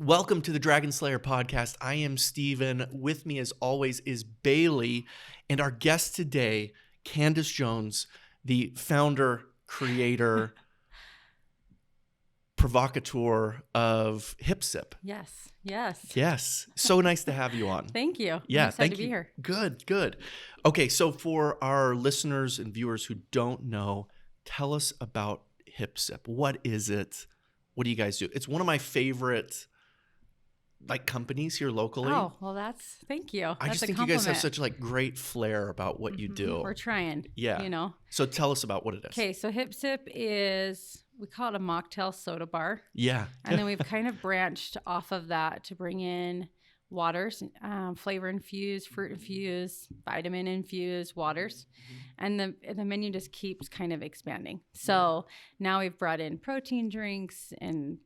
Welcome to the DRGN SLYR Podcast. I am Steven. With me, as always, is Bailey. And our guest today, Candace Jones, the founder, creator, provocateur of HipSip. Yes. So nice to have you on. Thank you. Yeah, I'm excited to be here. Good. Okay, so for our listeners and viewers who don't know, tell us about HipSip. What is it? What do you guys do? It's one of my favorite companies here locally. Oh, well, thank you. I just think you guys have such great flair about what you do. We're trying. Yeah. So tell us about what it is. Okay, so HipSip is, we call it a mocktail soda bar. Yeah. And then we've kind of branched off of that to bring in waters, flavor infused, fruit infused, vitamin infused waters. And the menu just keeps kind of expanding. So now we've brought in protein drinks and,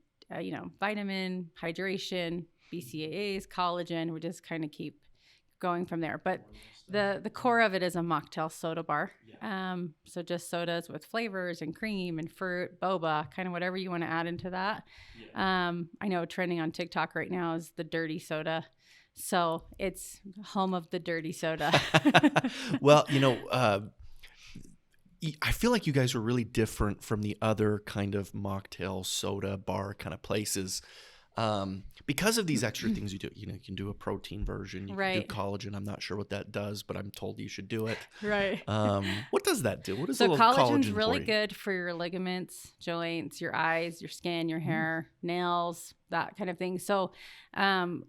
vitamin, hydration, BCAAs, collagen. We just kind of keep going from there. But the core of it is a mocktail soda bar. So just sodas with flavors and cream and fruit, boba, kind of whatever you want to add into that. I know trending on TikTok right now is the dirty soda. So it's home of the dirty soda. Well, I feel like you guys are really different from the other kind of mocktail soda bar kind of places. Because of these extra things you do, you can do a protein version, you can do collagen. I'm not sure what that does, but I'm told you should do it. Right. What does that do? What is so collagen's collagen's really good for your ligaments, joints, your eyes, your skin, your hair, nails, that kind of thing. So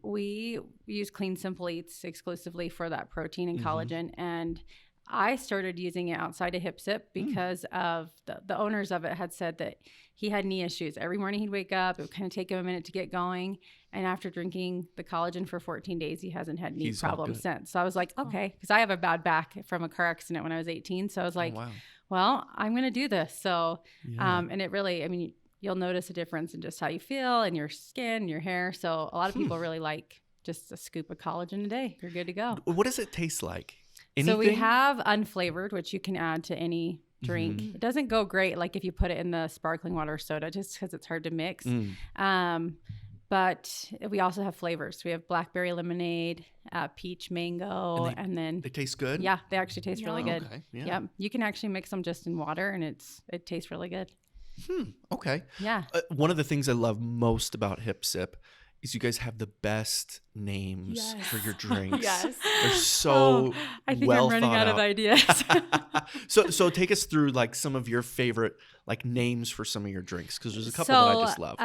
we use Clean Simple Eats exclusively for that protein and collagen. And I started using it outside of HipSip because of the owners of it had said that he had knee issues. Every morning he'd wake up, it would kind of take him a minute to get going. And after drinking the collagen for 14 days, he hasn't had knee problems since. So I was like, okay, because I have a bad back from a car accident when I was 18. So I was like, well, I'm going to do this. So, and it really, you'll notice a difference in just how you feel and your skin, your hair. So a lot of people really like just a scoop of collagen a day. You're good to go. What does it taste like? Anything? So we have unflavored, which you can add to any drink. It doesn't go great like if you put it in the sparkling water soda just because it's hard to mix. But we also have flavors. We have blackberry lemonade, peach mango, and then they taste good? Yeah, they actually taste really good. Okay. Yeah. Yep. You can actually mix them just in water and it tastes really good. Okay. Yeah. One of the things I love most about HipSip is you guys have the best names for your drinks. Yes. They're so I think well I'm running thought out of ideas. So take us through some of your favorite names for some of your drinks, because there's a couple that I just love.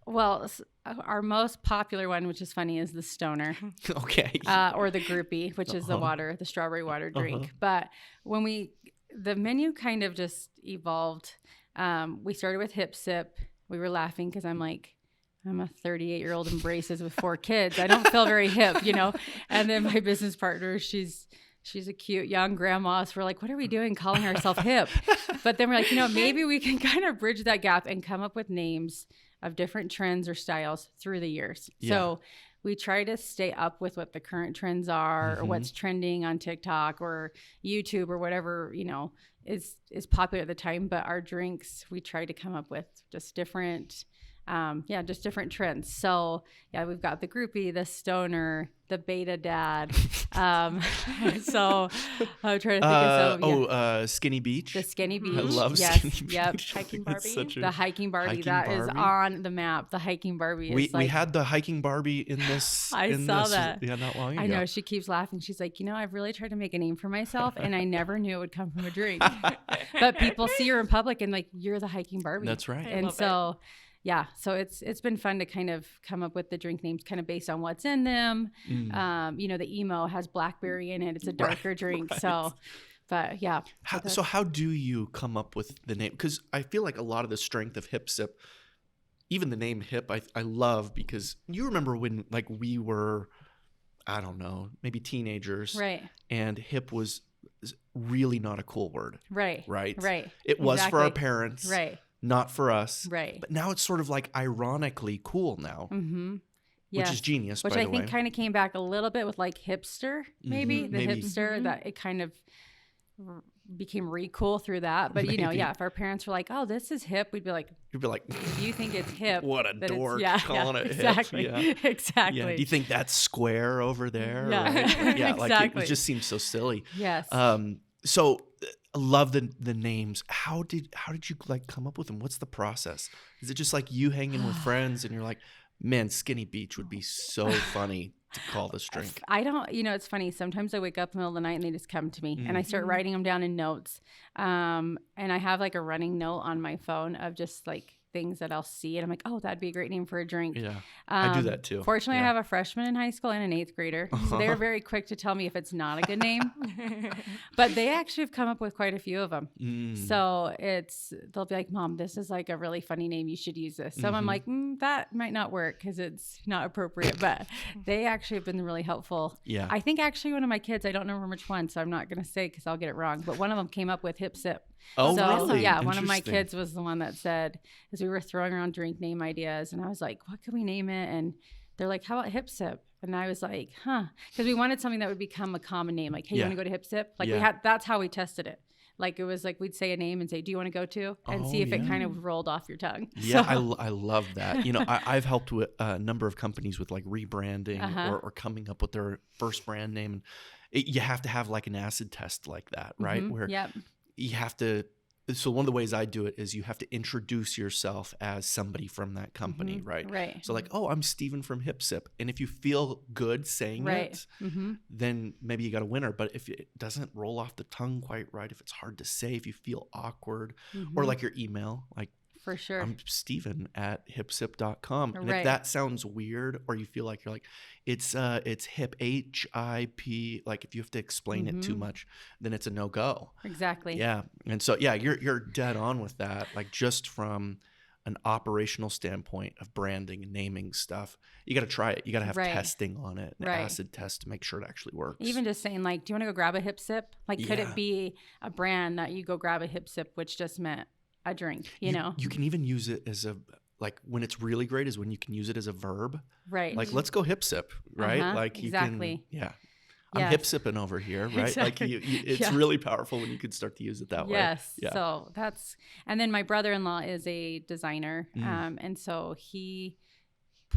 Well, our most popular one, which is funny, is the Stoner. Okay. Or the Groupie, which is the strawberry water drink. But when the menu kind of just evolved. We started with HipSip. We were laughing because I'm a 38-year-old in braces with 4 kids. I don't feel very hip, And then my business partner, she's a cute young grandma. So we're like, what are we doing calling ourselves hip? But then we're like, maybe we can kind of bridge that gap and come up with names of different trends or styles through the years. Yeah. So we try to stay up with what the current trends are or what's trending on TikTok or YouTube or whatever, is popular at the time. But our drinks, we try to come up with just different just different trends. So we've got the Groupie, the Stoner, the Beta Dad. So I'm trying to think of Skinny Beach. The Skinny Beach. I love Skinny Beach. Yep. Hiking Barbie. The Hiking Barbie. That is on the map. The Hiking Barbie. We had the Hiking Barbie in this. I saw that. Yeah, not long ago. I know. She keeps laughing. She's like, I've really tried to make a name for myself, and I never knew it would come from a drink. But people see her in public and you're the Hiking Barbie. That's right. And so. Yeah, so it's been fun to kind of come up with the drink names kind of based on what's in them. The emo has blackberry in it. It's a darker drink. Right. So, but yeah. So how do you come up with the name? Because I feel like a lot of the strength of HipSip, even the name Hip, I love, because you remember when we were, I don't know, maybe teenagers. Right. And hip was really not a cool word. Right. It was for our parents. Right. Not for us. Right. But now it's sort of ironically cool now. Which is genius, which by I the way. think kind of came back a little bit with hipster, maybe. The maybe. hipster, that it kind of became really cool through that. But, if our parents were like, oh, this is hip, we'd be like, you'd be like, if you think it's hip. What a dork calling it exactly, hip. Yeah. Exactly. Yeah. Do you think that's square over there? Yeah, right? Yeah. exactly. Like it just seems so silly. Yes. So I love the names. How did you like come up with them? What's the process? Is it just like you hanging with friends and you're like, man, Skinny Beach would be so funny to call this drink? I don't, it's funny. Sometimes I wake up in the middle of the night and they just come to me and I start writing them down in notes. And I have like a running note on my phone of just like things that I'll see. And I'm like, oh, that'd be a great name for a drink. Yeah, I do that too. Fortunately, I have a freshman in high school and an 8th grader. So they're very quick to tell me if it's not a good name. But they actually have come up with quite a few of them. So they'll be like, Mom, this is like a really funny name. You should use this. So I'm like, that might not work because it's not appropriate. But they actually have been really helpful. Yeah. I think actually one of my kids, I don't remember which one, so I'm not going to say because I'll get it wrong. But one of them came up with Hip Sip. Oh, so, really? Yeah, one of my kids was the one that said, as we were throwing around drink name ideas, and I was like, what can we name it? And they're like, how about Hip Sip? And I was like, because we wanted something that would become a common name. Like, hey, you want to go to Hip Sip? Like that's how we tested it. Like it was like we'd say a name and say, do you want to go to? And see if it kind of rolled off your tongue. Yeah, so. I love that. I've helped with a number of companies with like rebranding or coming up with their first brand name. And you have to have like an acid test like that, right? Where you have to. So one of the ways I do it is you have to introduce yourself as somebody from that company, right? Right. So like, oh, I'm Steven from Hip Sip. And if you feel good saying it, then maybe you got a winner. But if it doesn't roll off the tongue quite right, if it's hard to say, if you feel awkward, or like your email, like, for sure, I'm Steven at hipsip.com. And if that sounds weird or you feel like you're like, it's hip, HIP, like if you have to explain it too much, then it's a no-go. Exactly. Yeah. And so, yeah, you're dead on with that. Like just from an operational standpoint of branding and naming stuff, you got to try it. You got to have testing on it, an acid test to make sure it actually works. Even just saying like, do you want to go grab a Hip Sip? Like, could it be a brand that you go grab a Hip Sip, which just meant a drink, you know? You can even use it as like when it's really great is when you can use it as a verb. Right. Like, let's go hip sip, right? Like you can, I'm hip sipping over here, right? Exactly. Like it's really powerful when you can start to use it that way. Yes. Yeah. So and then my brother-in-law is a designer. And so he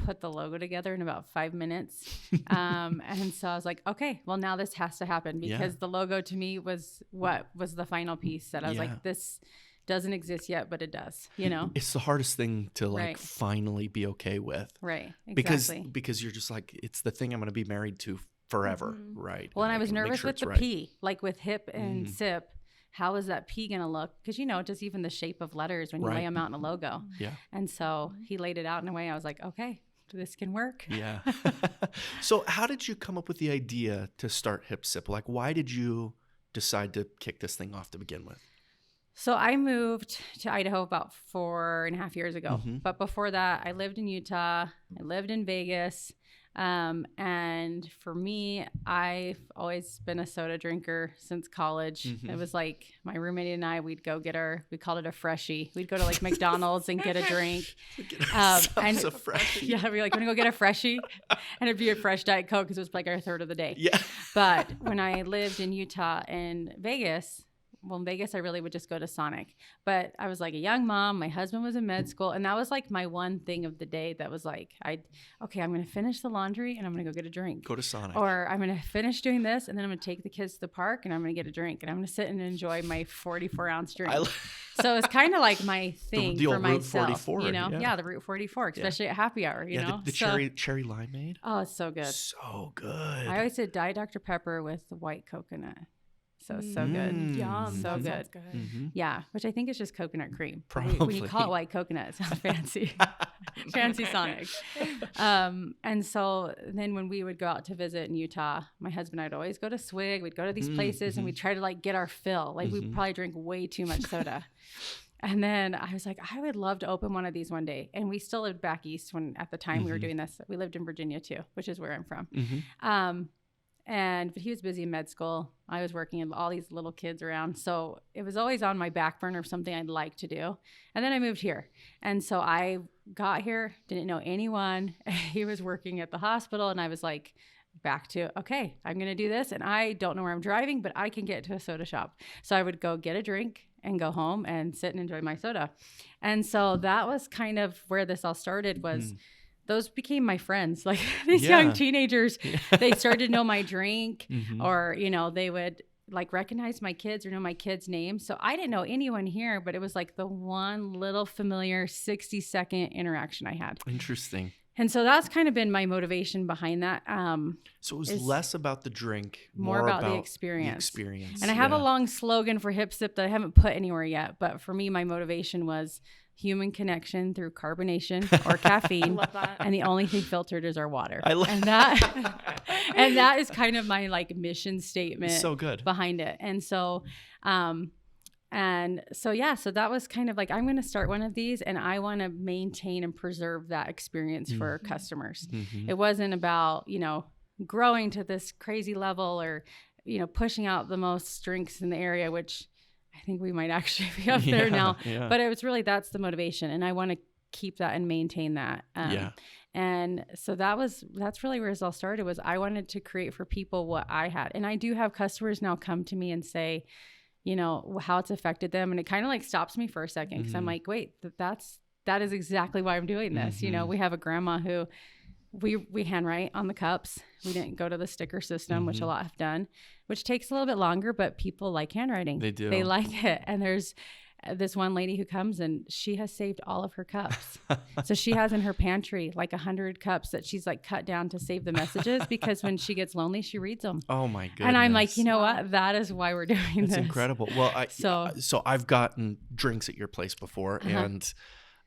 put the logo together in about 5 minutes. And so I was like, okay, well now this has to happen because the logo to me was what was the final piece that I was like, this doesn't exist yet, but it does, It's the hardest thing to like finally be okay with. Right. Exactly. Because you're just like, it's the thing I'm going to be married to forever. Right. Well, and I was nervous with the P, like with hip and sip. How is that P going to look? Because, just even the shape of letters when you lay them out in a logo. Yeah. And so he laid it out in a way I was like, okay, this can work. Yeah. So how did you come up with the idea to start Hip Sip? Like, why did you decide to kick this thing off to begin with? So I moved to Idaho about 4.5 years ago. But before that, I lived in Utah. I lived in Vegas. And for me, I've always been a soda drinker since college. It was like my roommate and I, we called it a freshie. We'd go to like McDonald's and get a drink. And a freshie. Yeah, we're like, want to go get a freshie? And it'd be a fresh Diet Coke because it was like our third of the day. Yeah. But when I lived in Utah and Vegas, in Vegas, I really would just go to Sonic. But I was like a young mom. My husband was in med school. And that was like my one thing of the day that was like, I'm going to finish the laundry and I'm going to go get a drink. Go to Sonic. Or I'm going to finish doing this and then I'm going to take the kids to the park and I'm going to get a drink. And I'm going to sit and enjoy my 44-ounce drink. So it's kind of like my thing the for old myself. Route 44, Yeah, the Route 44, especially at happy hour, you know? The cherry limeade. Oh, it's so good. So good. I always did Diet Dr. Pepper with the white coconut. So good. Yum. So good. Yeah, which I think is just coconut cream. Probably. When you call it white coconut, it sounds fancy. Fancy Sonic. And so then when we would go out to visit in Utah, my husband and I would always go to Swig. We'd go to these places and we'd try to like get our fill. Like we'd probably drink way too much soda. And then I was like, I would love to open one of these one day. And we still lived back east when at the time we were doing this. We lived in Virginia too, which is where I'm from. But he was busy in med school. I was working with all these little kids around. So it was always on my back burner of something I'd like to do. And then I moved here. And so I got here, didn't know anyone. He was working at the hospital. And I was like back to, okay, I'm going to do this. And I don't know where I'm driving, but I can get to a soda shop. So I would go get a drink and go home and sit and enjoy my soda. And so that was kind of where this all started, was those became my friends. Like these young teenagers, they started to know my drink, or, you know, they would like recognize my kids or know my kids' names. So I didn't know anyone here, but it was like the one little familiar 60-second interaction I had. Interesting. And so that's kind of been my motivation behind that. So it was less about the drink, more about the experience. And I have a long slogan for Hip Sip that I haven't put anywhere yet. But for me, my motivation was human connection through carbonation or caffeine. Love that. And the only thing filtered is our water. And that is kind of my like mission statement. So good. Behind it. And so, so that was kind of like, I'm going to start one of these and I want to maintain and preserve that experience for customers. It wasn't about, you know, growing to this crazy level or, you know, pushing out the most drinks in the area, which I think we might actually be up there now. Yeah. But it was really, that's the motivation. And I want to keep that and maintain that. And so that's really where it all started, was I wanted to create for people what I had. And I do have customers now come to me and say, you know, how it's affected them. And it kind of like stops me for a second, because I'm like, wait, that is exactly why I'm doing this. You know, we have a grandma who we handwrite on the cups. We didn't go to the sticker system, which a lot have done, which takes a little bit longer, but people like handwriting. They do. They like it. And there's this one lady who comes and she has saved all of her cups. So she has in her pantry like 100 cups that she's like cut down to save the messages, because when she gets lonely, she reads them. Oh my goodness. And I'm like, you know what? That is why we're doing this. It's incredible. Well, so I've gotten drinks at your place before, and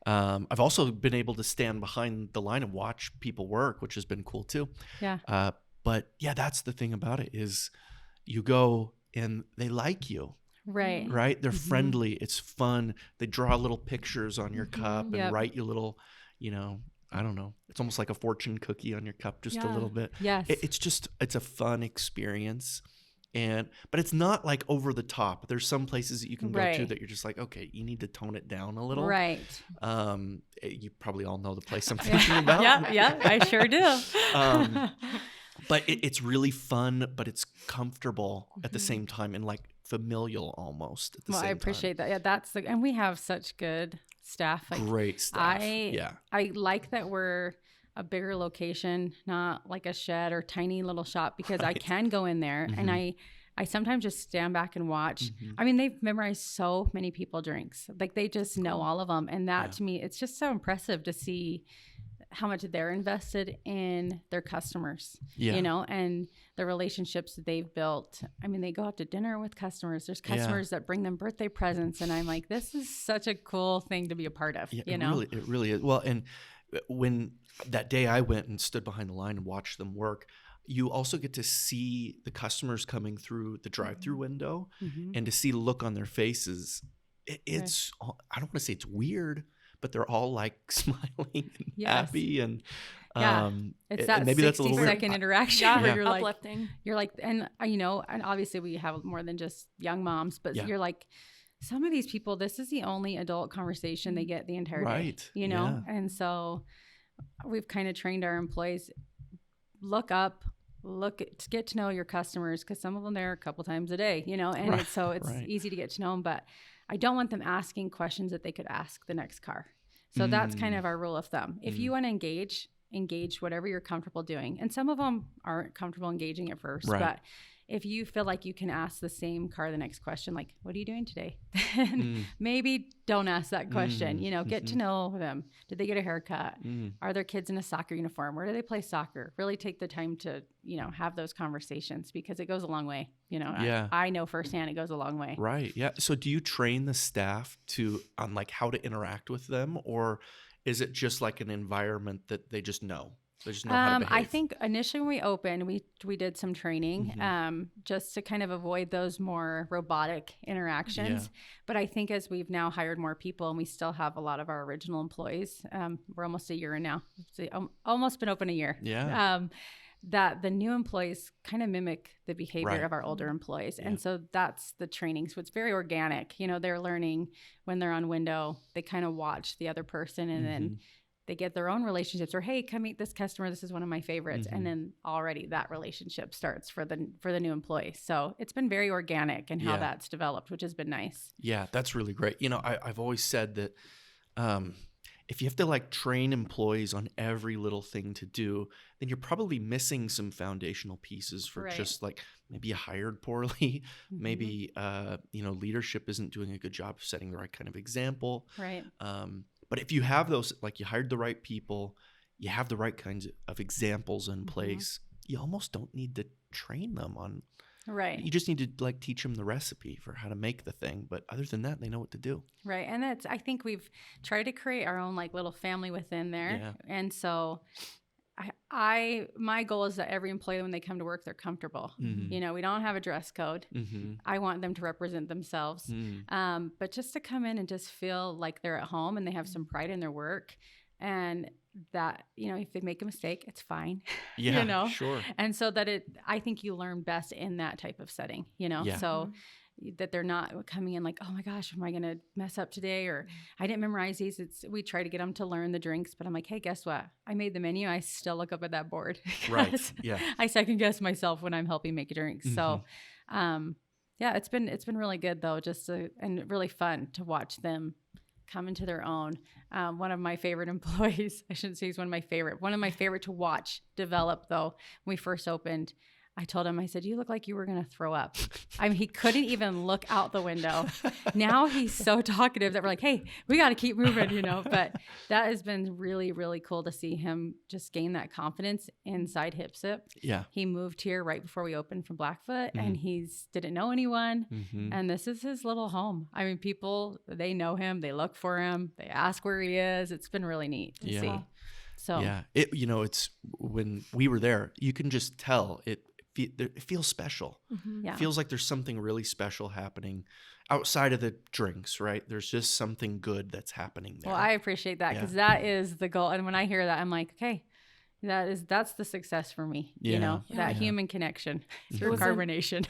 I've also been able to stand behind the line and watch people work, which has been cool too. Yeah. But yeah, that's the thing about it, is you go and they like you. Right. They're friendly. It's fun. They draw little pictures on your cup and write you little, you know, I don't know. It's almost like a fortune cookie on your cup, just a little bit. Yes. It's a fun experience. But it's not like over the top. There's some places that you can go to that you're just like, okay, you need to tone it down a little. Right. You probably all know the place I'm thinking about. Yeah, I sure do. But it's really fun, but it's comfortable at the same time, and like familial almost at the same time. I appreciate that. Yeah, and we have such good staff. Like, great staff. I like that we're a bigger location, not like a shed or tiny little shop, because I can go in there and I sometimes just stand back and watch. I mean, they've memorized so many people drinks. Like they just know all of them. And that to me, it's just so impressive to see how much they're invested in their customers, you know, and the relationships that they've built. I mean, they go out to dinner with customers. There's customers that bring them birthday presents. And I'm like, this is such a cool thing to be a part of, you know? It really is. Well, and when that day I went and stood behind the line and watched them work, you also get to see the customers coming through the drive-through window and to see the look on their faces. It's, I don't want to say it's weird, but they're all like smiling and happy, and it's that maybe 60-second interaction where you're like, uplifting. You're like, and you know, and obviously we have more than just young moms, but you're like, some of these people, this is the only adult conversation they get the entire day, you know, and so we've kind of trained our employees, get to know your customers, because some of them there a couple times a day, you know, and it's easy to get to know them, but I don't want them asking questions that they could ask the next car. So that's kind of our rule of thumb. If you want to engage whatever you're comfortable doing. And some of them aren't comfortable engaging at first, but if you feel like you can ask the same car the next question, like, what are you doing today? Maybe don't ask that question, you know, get to know them. Did they get a haircut? Are their kids in a soccer uniform? Where do they play soccer? Really take the time to, you know, have those conversations, because it goes a long way. You know, I know firsthand it goes a long way. Right. Yeah. So do you train the staff on like how to interact with them, or is it just like an environment that they just know? They just know how to behave? I think initially when we opened, we did some training just to kind of avoid those more robotic interactions. Yeah. But I think as we've now hired more people, and we still have a lot of our original employees, we're almost a year in now. It's almost been open a year. Yeah. That the new employees kind of mimic the behavior of our older employees. Yeah. And so that's the training. So it's very organic. You know, they're learning when they're on window, they kind of watch the other person, and then they get their own relationships, or, hey, come meet this customer. This is one of my favorites. And then already that relationship starts for the new employee. So it's been very organic in how that's developed, which has been nice. Yeah, that's really great. I've always said that if you have to like train employees on every little thing to do, then you're probably missing some foundational pieces for just like maybe you hired poorly, maybe leadership isn't doing a good job of setting the right kind of example. Right. But if you have those, like you hired the right people, you have the right kinds of examples in place, you almost don't need to train them on. Right. You just need to like teach them the recipe for how to make the thing. But other than that, they know what to do. Right. And I think we've tried to create our own like little family within there. Yeah. And so my goal is that every employee, when they come to work, they're comfortable. We don't have a dress code. I want them to represent themselves. But just to come in and just feel like they're at home and they have some pride in their work, and that, if they make a mistake, it's fine. Yeah, sure. And so I think you learn best in that type of setting, so that they're not coming in like, oh my gosh, am I going to mess up today? Or I didn't memorize these. We try to get them to learn the drinks, but I'm like, hey, guess what? I made the menu. I still look up at that board. Right. Yeah. I second guess myself when I'm helping make drinks. So, it's been really good though, and really fun to watch them come into their own. One of my favorite employees, I shouldn't say he's one of my favorite to watch develop though. When we first opened, I told him, I said, you look like you were going to throw up. I mean, he couldn't even look out the window. Now he's so talkative that we're like, hey, we got to keep moving, but that has been really, really cool to see him just gain that confidence inside Hip Sip. Yeah. He moved here right before we opened from Blackfoot and didn't know anyone. And this is his little home. I mean, people, they know him, they look for him, they ask where he is. It's been really neat to see. So yeah, it's when we were there, you can just tell it feels special. Yeah. It feels like there's something really special happening outside of the drinks, right? There's just something good that's happening there. Well, I appreciate that because that is the goal. And when I hear that, I'm like, okay, that's the success for me. That human connection through carbonation.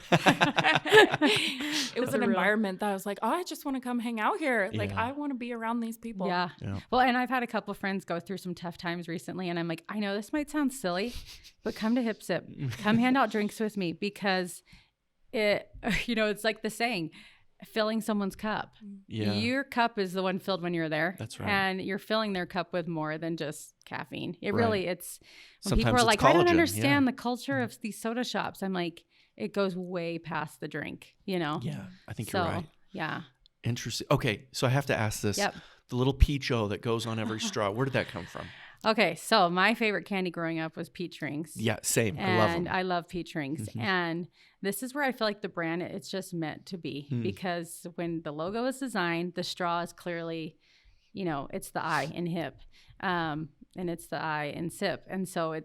It was an environment that I was like, oh, I just want to come hang out here. Like, I want to be around these people. Yeah. Well, and I've had a couple of friends go through some tough times recently, and I'm like, I know this might sound silly, but come to Hip Sip. Come hand out drinks with me because it's like the saying, filling someone's cup. Yeah. Your cup is the one filled when you're there. That's right. And you're filling their cup with more than just caffeine. It really, it's when sometimes people are like, collagen. I don't understand the culture of these soda shops. I'm like, it goes way past the drink, Yeah, I think you're right. Yeah. Interesting. Okay, so I have to ask this. Yep. The little peach O that goes on every straw, where did that come from? Okay, so my favorite candy growing up was peach rings. Yeah, same. And I love them. I love peach rings. And this is where I feel like the brand, it's just meant to be. Because when the logo is designed, the straw is clearly, it's the I in hip. And it's the I in sip. And so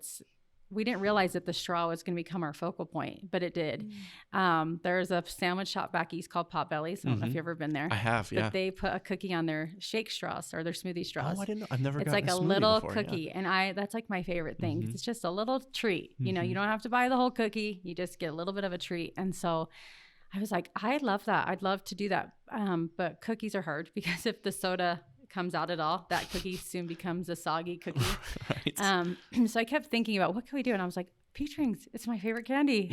we didn't realize that the straw was going to become our focal point, but it did. There's a sandwich shop back east called Potbelly's. I don't know if you've ever been there. I have, yeah. But they put a cookie on their shake straws or their smoothie straws. Oh, I didn't know. I've never It's gotten like a a smoothie little before, cookie. And that's like my favorite thing. It's just a little treat. You don't have to buy the whole cookie. You just get a little bit of a treat. And so I was like, I love that. I'd love to do that. But cookies are hard because if the soda comes out at all, that cookie soon becomes a soggy cookie. Right. So I kept thinking about what can we do? And I was like, peach rings, it's my favorite candy.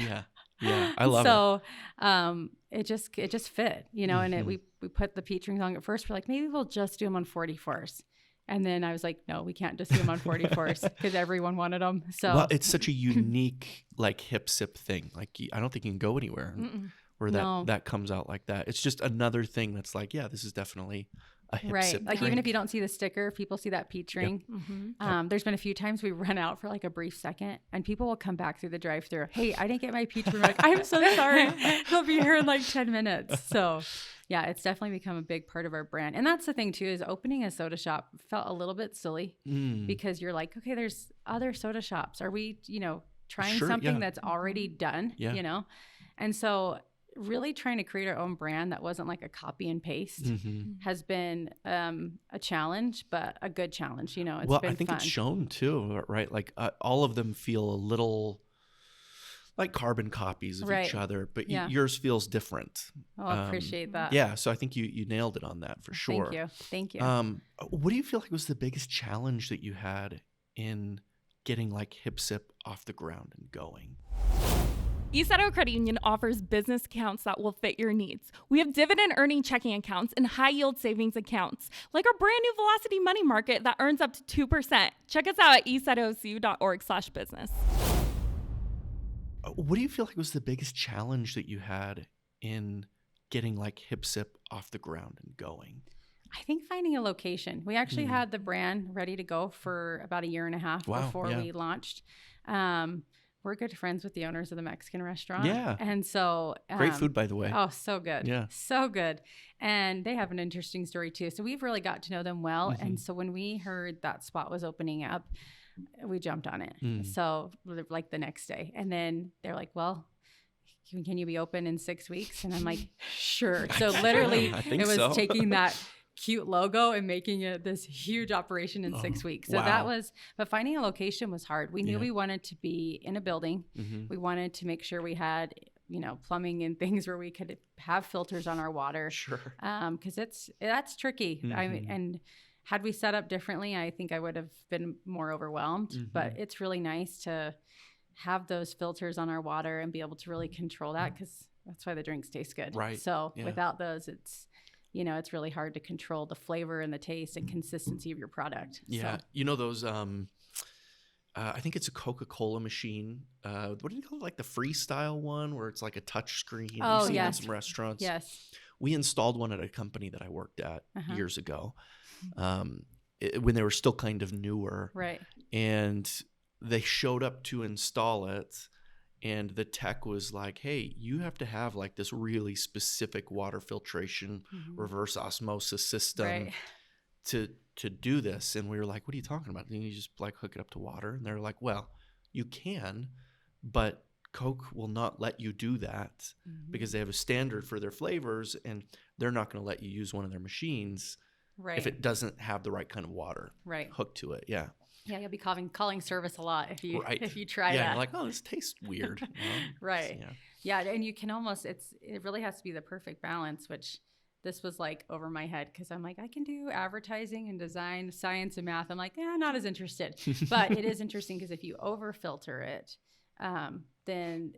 Yeah, I love it. So it just fit, and we put the peach rings on at first. We're like, maybe we'll just do them on 44s. And then I was like, no, we can't just do them on 44s because everyone wanted them. So well, it's such a unique like Hip Sip thing. Like I don't think you can go anywhere where that comes out like that. It's just another thing that's like, yeah, this is definitely a Hip Sip like drink. even if you don't see the sticker, people see that peach ring. There's been a few times we run out for like a brief second and people will come back through the drive-thru. Hey, I didn't get my peach ring. Like, I'm so sorry. They'll be here in like 10 minutes. So yeah, it's definitely become a big part of our brand. And that's the thing too, is opening a soda shop felt a little bit silly because you're like, okay, there's other soda shops. Are we, trying something that's already done, And so really trying to create our own brand that wasn't like a copy and paste has been a challenge, but a good challenge. It's been I think fun. it's shown too, right? Like all of them feel a little like carbon copies of each other, but Yeah. yours feels different. Oh, I appreciate that. Yeah, so I think you nailed it on that for sure. Thank you. What do you feel like was the biggest challenge that you had in getting like HipSip off the ground and going? East Idaho Credit Union offers business accounts that will fit your needs. We have dividend earning checking accounts and high yield savings accounts, like our brand new Velocity Money Market that earns up to 2%. Check us out at eastidahocu.org/business. What do you feel like was the biggest challenge that you had in getting like HipSip off the ground and going? I think finding a location. We actually had the brand ready to go for about a year and a half before we launched. We're good friends with the owners of the Mexican restaurant. Yeah. And so... great food, by the way. Oh, so good. Yeah. So good. And they have an interesting story, too. So we've really got to know them well. And so when we heard that spot was opening up, we jumped on it. So like the next day. And then they're like, well... can you be open in 6 weeks? And I'm like, sure. So literally it was taking that cute logo and making it this huge operation in 6 weeks. So but finding a location was hard. We knew we wanted to be in a building. We wanted to make sure we had, plumbing and things where we could have filters on our water. Sure. Cause that's tricky. And had we set up differently, I think I would have been more overwhelmed, but it's really nice to have those filters on our water and be able to really control that, because that's why the drinks taste good. Right. So without those, it's really hard to control the flavor and the taste and consistency of your product. Yeah. So. Those, I think it's a Coca-Cola machine. What do you call it? Like the freestyle one where it's like a touch screen. Oh, you see yes. in some restaurants. Yes. We installed one at a company that I worked at years ago when they were still kind of newer. Right. And they showed up to install it, and the tech was like, hey, you have to have like this really specific water filtration, reverse osmosis system to do this. And we were like, what are you talking about? And you just like hook it up to water. And they're like, well, you can, but Coke will not let you do that because they have a standard for their flavors, and they're not going to let you use one of their machines if it doesn't have the right kind of water hooked to it. Yeah. Yeah, you'll be calling service a lot if you try that. Yeah, you're like, oh, this tastes weird. Right. So, yeah, and you can almost, it really has to be the perfect balance, which this was like over my head, because I'm like, I can do advertising and design, science and math. I'm like, not as interested. But it is interesting, because if you over filter it, then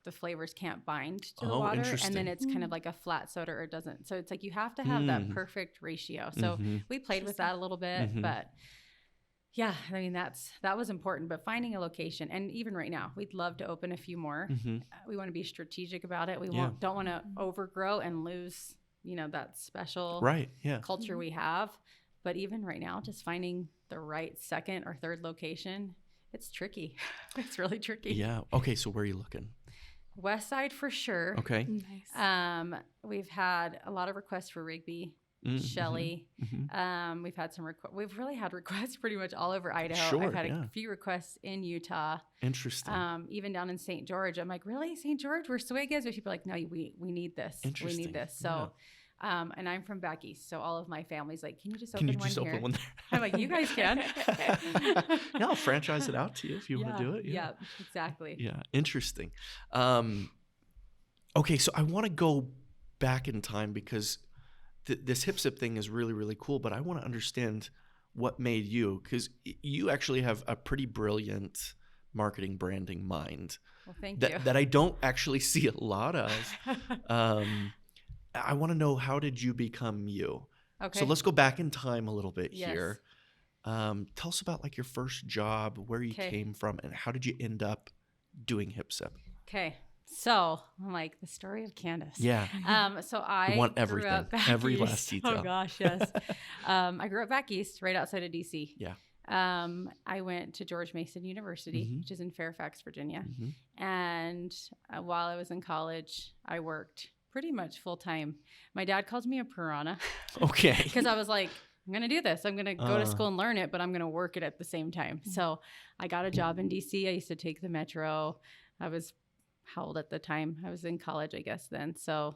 the flavors can't bind to the water, and then it's kind of like a flat soda, or it doesn't. So it's like you have to have that perfect ratio. So we played with that a little bit, but... yeah, I mean, that was important, but finding a location, and even right now, we'd love to open a few more. We want to be strategic about it. We don't want to overgrow and lose, that special culture we have. But even right now, just finding the right second or third location, it's tricky. It's really tricky. Yeah. Okay, so where are you looking? West Side for sure. Okay. Nice. We've had a lot of requests for Rigby. Shelley. We've had we've really had requests pretty much all over Idaho. Sure, I've had a few requests in Utah. Interesting. Even down in St. George. I'm like, really? St. George? We're Swigas? But people are like, no, we need this. We need this. So, and I'm from back east. So all of my family's like, can you just open one here? Open one there? I'm like, you guys can. Yeah, I'll franchise it out to you if you want to do it. Yeah, exactly. Yeah, interesting. Okay, so I want to go back in time, because this HipSip thing is really, really cool, but I want to understand what made you, because you actually have a pretty brilliant marketing branding mind. Well, thank you. That I don't actually see a lot of. I want to know, how did you become you? Okay. So let's go back in time a little bit here. Tell us about like your first job, where you came from, and how did you end up doing HipSip? Okay. So I'm like, the story of Candace. Yeah. So I want everything, grew up back every east. last detail. Oh gosh, yes. I grew up back east, right outside of DC. Yeah. I went to George Mason University, which is in Fairfax, Virginia. And while I was in college, I worked pretty much full time. My dad called me a piranha. Okay. Because I was like, I'm going to do this. I'm going to go to school and learn it, but I'm going to work it at the same time. So I got a job in DC. I used to take the metro. I was how old at the time? I was in college, I guess, then. So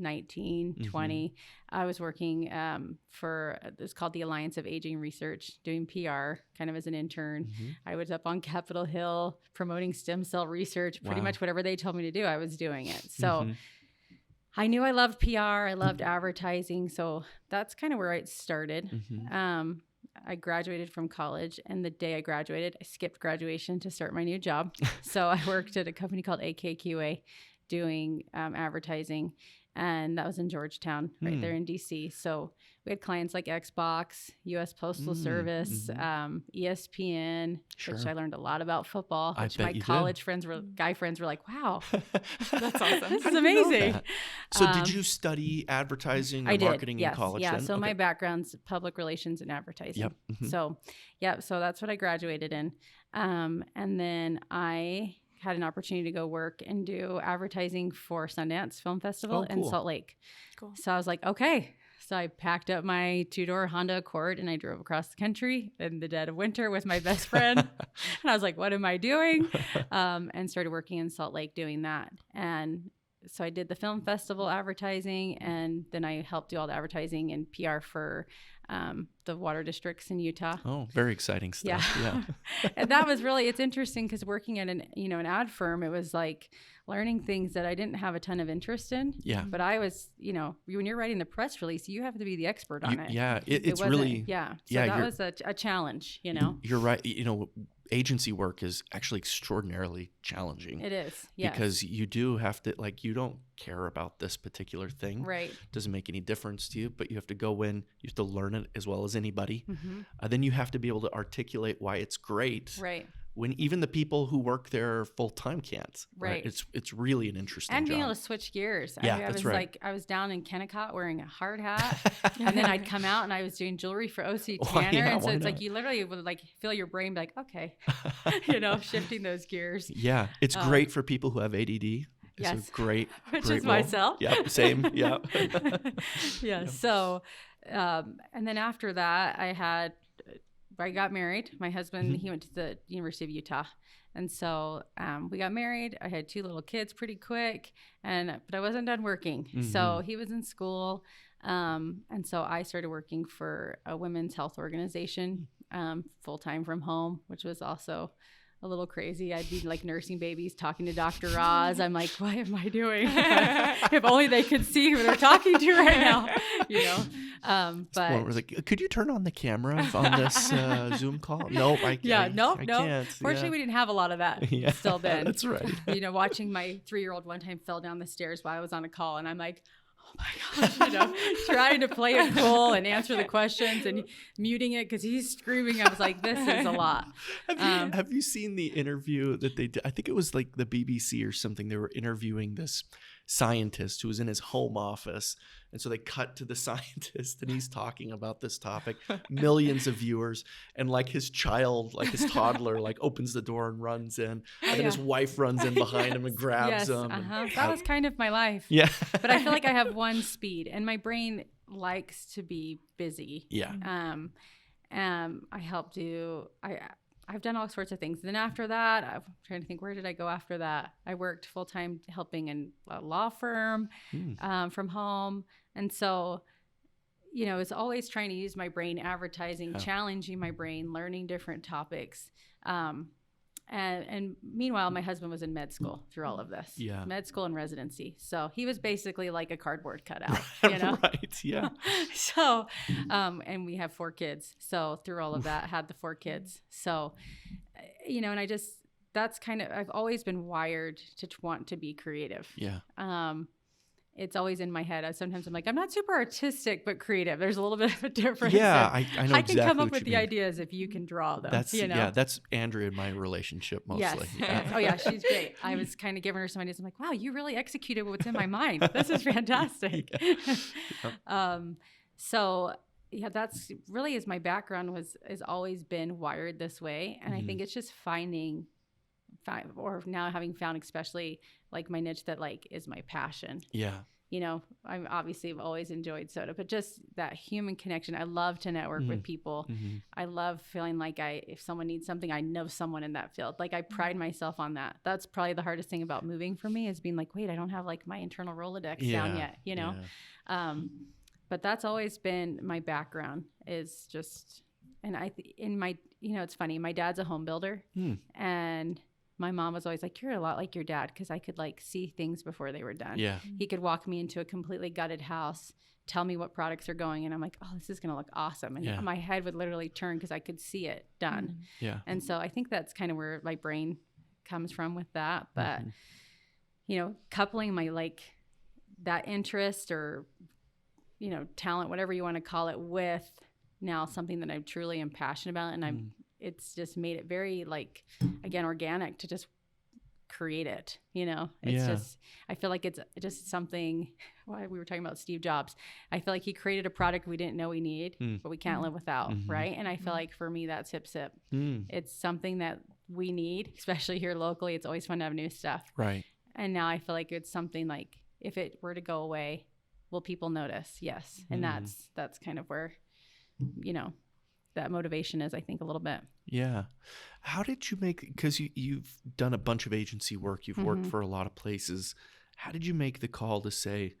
19, 20, I was working it's called the Alliance of Aging Research, doing PR kind of as an intern. I was up on Capitol Hill promoting stem cell research. Pretty much whatever they told me to do, I was doing it. So I knew I loved PR. I loved advertising. So that's kind of where it started. I graduated from college, and the day I graduated, I skipped graduation to start my new job. So I worked at a company called AKQA doing advertising, and that was in Georgetown, right there in DC. So we had clients like Xbox, U.S. Postal Service, ESPN, which I learned a lot about football, which my college friends guy friends were like, wow, that's awesome. This is amazing. So did you study advertising or marketing in college? Yeah. Then? So my background's public relations and advertising. So that's what I graduated in. And then I had an opportunity to go work and do advertising for Sundance Film Festival in Salt Lake. Cool. So I was like, okay. So I packed up my 2-door Honda Accord and I drove across the country in the dead of winter with my best friend. And I was like, what am I doing? And started working in Salt Lake doing that. And so I did the film festival advertising, and then I helped do all the advertising and PR for the water districts in Utah. Oh, very exciting stuff. Yeah. And that was really, it's interesting because working at an ad firm, it was like learning things that I didn't have a ton of interest in. Yeah. But I was, when you're writing the press release, you have to be the expert on it. Yeah. It's really. Yeah. So that was a challenge, You're right. Agency work is actually extraordinarily challenging. It is, yes. Because you do have to, you don't care about this particular thing. Right. Doesn't make any difference to you, but you have to go in, you have to learn it as well as anybody. Then you have to be able to articulate why it's great. Right. When even the people who work there full-time can't. Right. It's really an interesting and job. being able to switch gears. Yeah, that's right. I was down in Kennecott wearing a hard hat, and then I'd come out and I was doing jewelry for O.C. Tanner. And so it's like you literally would feel your brain be like, okay, shifting those gears. Yeah, it's great for people who have ADD. Yes. A great Which great is role. myself. Yeah, same. Yeah. Yeah. So, and then after that, I got married. My husband, he went to the University of Utah. And so we got married. I had 2 little kids pretty quick, but I wasn't done working. So he was in school. And so I started working for a women's health organization full-time from home, which was also a little crazy. I'd be nursing babies, talking to Dr. Oz. I'm like, what am I doing? If only they could see who they're talking to right now, But was like, could you turn on the camera on this Zoom call? Nope, I can't. Fortunately, we didn't have a lot of that still then. That's right. Watching my 3-year-old one time fell down the stairs while I was on a call, and I'm like, oh my gosh, trying to play it cool and answer the questions and muting it because he's screaming. I was like, this is a lot. Have you seen the interview that they did? I think it was the BBC or something. They were interviewing this scientist who was in his home office. And so they cut to the scientist and he's talking about this topic, millions of viewers, and his child, his toddler, opens the door and runs in. And then his wife runs in behind him and grabs him. That was kind of my life. Yeah. But I feel like I have one speed and my brain likes to be busy. Yeah. I've done all sorts of things. Then after that, I'm trying to think, where did I go after that? I worked full-time helping in a law firm from home. And so, it's always trying to use my brain, advertising, challenging my brain, learning different topics. And meanwhile, my husband was in med school through all of this. Yeah. Med school and residency. So he was basically like a cardboard cutout, Right, yeah. So, and we have 4 kids. So through all of that, had the 4 kids. So, and that's kind of, I've always been wired to want to be creative. Yeah. It's always in my head. Sometimes I'm like, I'm not super artistic, but creative. There's a little bit of a difference. Yeah, I know I can come up with the ideas if you can draw them. That's Andrea in my relationship mostly. Yes. Oh yeah, she's great. I was kind of giving her some ideas. I'm like, wow, you really executed what's in my mind. This is fantastic. So yeah, that's really is my background has always been wired this way, and I think it's just or now having found especially my niche that is my passion. Yeah. I'm obviously have always enjoyed soda, but just that human connection. I love to network with people. I love feeling like if someone needs something, I know someone in that field. Like I pride myself on that. That's probably the hardest thing about moving for me, is being like, wait, I don't have like my internal Rolodex down yet, but that's always been my background, is just, and it's funny. My dad's a home builder, and my mom was always like, you're a lot like your dad, because I could like see things before they were done. Yeah. He could walk me into a completely gutted house, tell me what products are going, and I'm like, oh, this is going to look awesome. And my head would literally turn because I could see it done. Yeah. And so I think that's kind of where my brain comes from with that. But, coupling my like that interest or, talent, whatever you want to call it, with now something that I truly am passionate about. And it's just made it very like, again, organic to just create it, it's just, I feel like it's just something, we were talking about Steve Jobs. I feel like he created a product we didn't know we need, but we can't live without. Right. And I feel like for me, that's Hip Sip. It's something that we need, especially here locally. It's always fun to have new stuff. Right. And now I feel like it's something like, if it were to go away, will people notice? Yes. And that's kind of where, that motivation is, I think, a little bit. Yeah. How did you because you've done a bunch of agency work, you've worked for a lot of places. How did you make the call to say,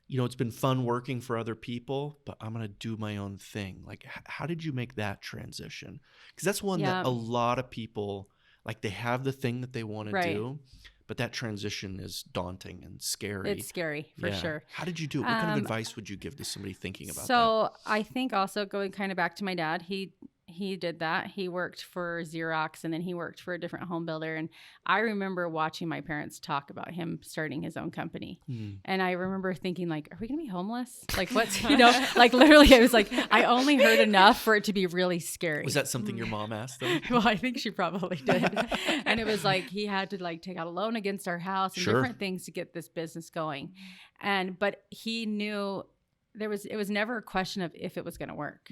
it's been fun working for other people, but I'm going to do my own thing? Like, how did you make that transition? Because that's one that a lot of people, like, they have the thing that they want to do, but that transition is daunting and scary. It's scary, for sure. How did you do it? What kind of advice would you give to somebody thinking about that? So I think also going kind of back to my dad, he did that. He worked for Xerox, and then he worked for a different home builder. And I remember watching my parents talk about him starting his own company. And I remember thinking, like, are we going to be homeless? Like, what's, like literally it was like, I only heard enough for it to be really scary. Was that something your mom asked them? Well, I think she probably did. And it was like, he had to like take out a loan against our house and different things to get this business going. But he knew it was never a question of if it was going to work.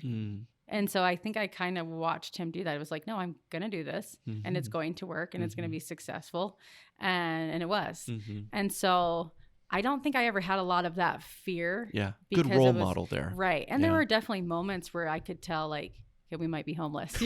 And so I think I kind of watched him do that. It was like, no, I'm going to do this and it's going to work and it's going to be successful. And it was. And so I don't think I ever had a lot of that fear. Yeah. Good role model there. Right. And there were definitely moments where I could tell, like, okay, we might be homeless,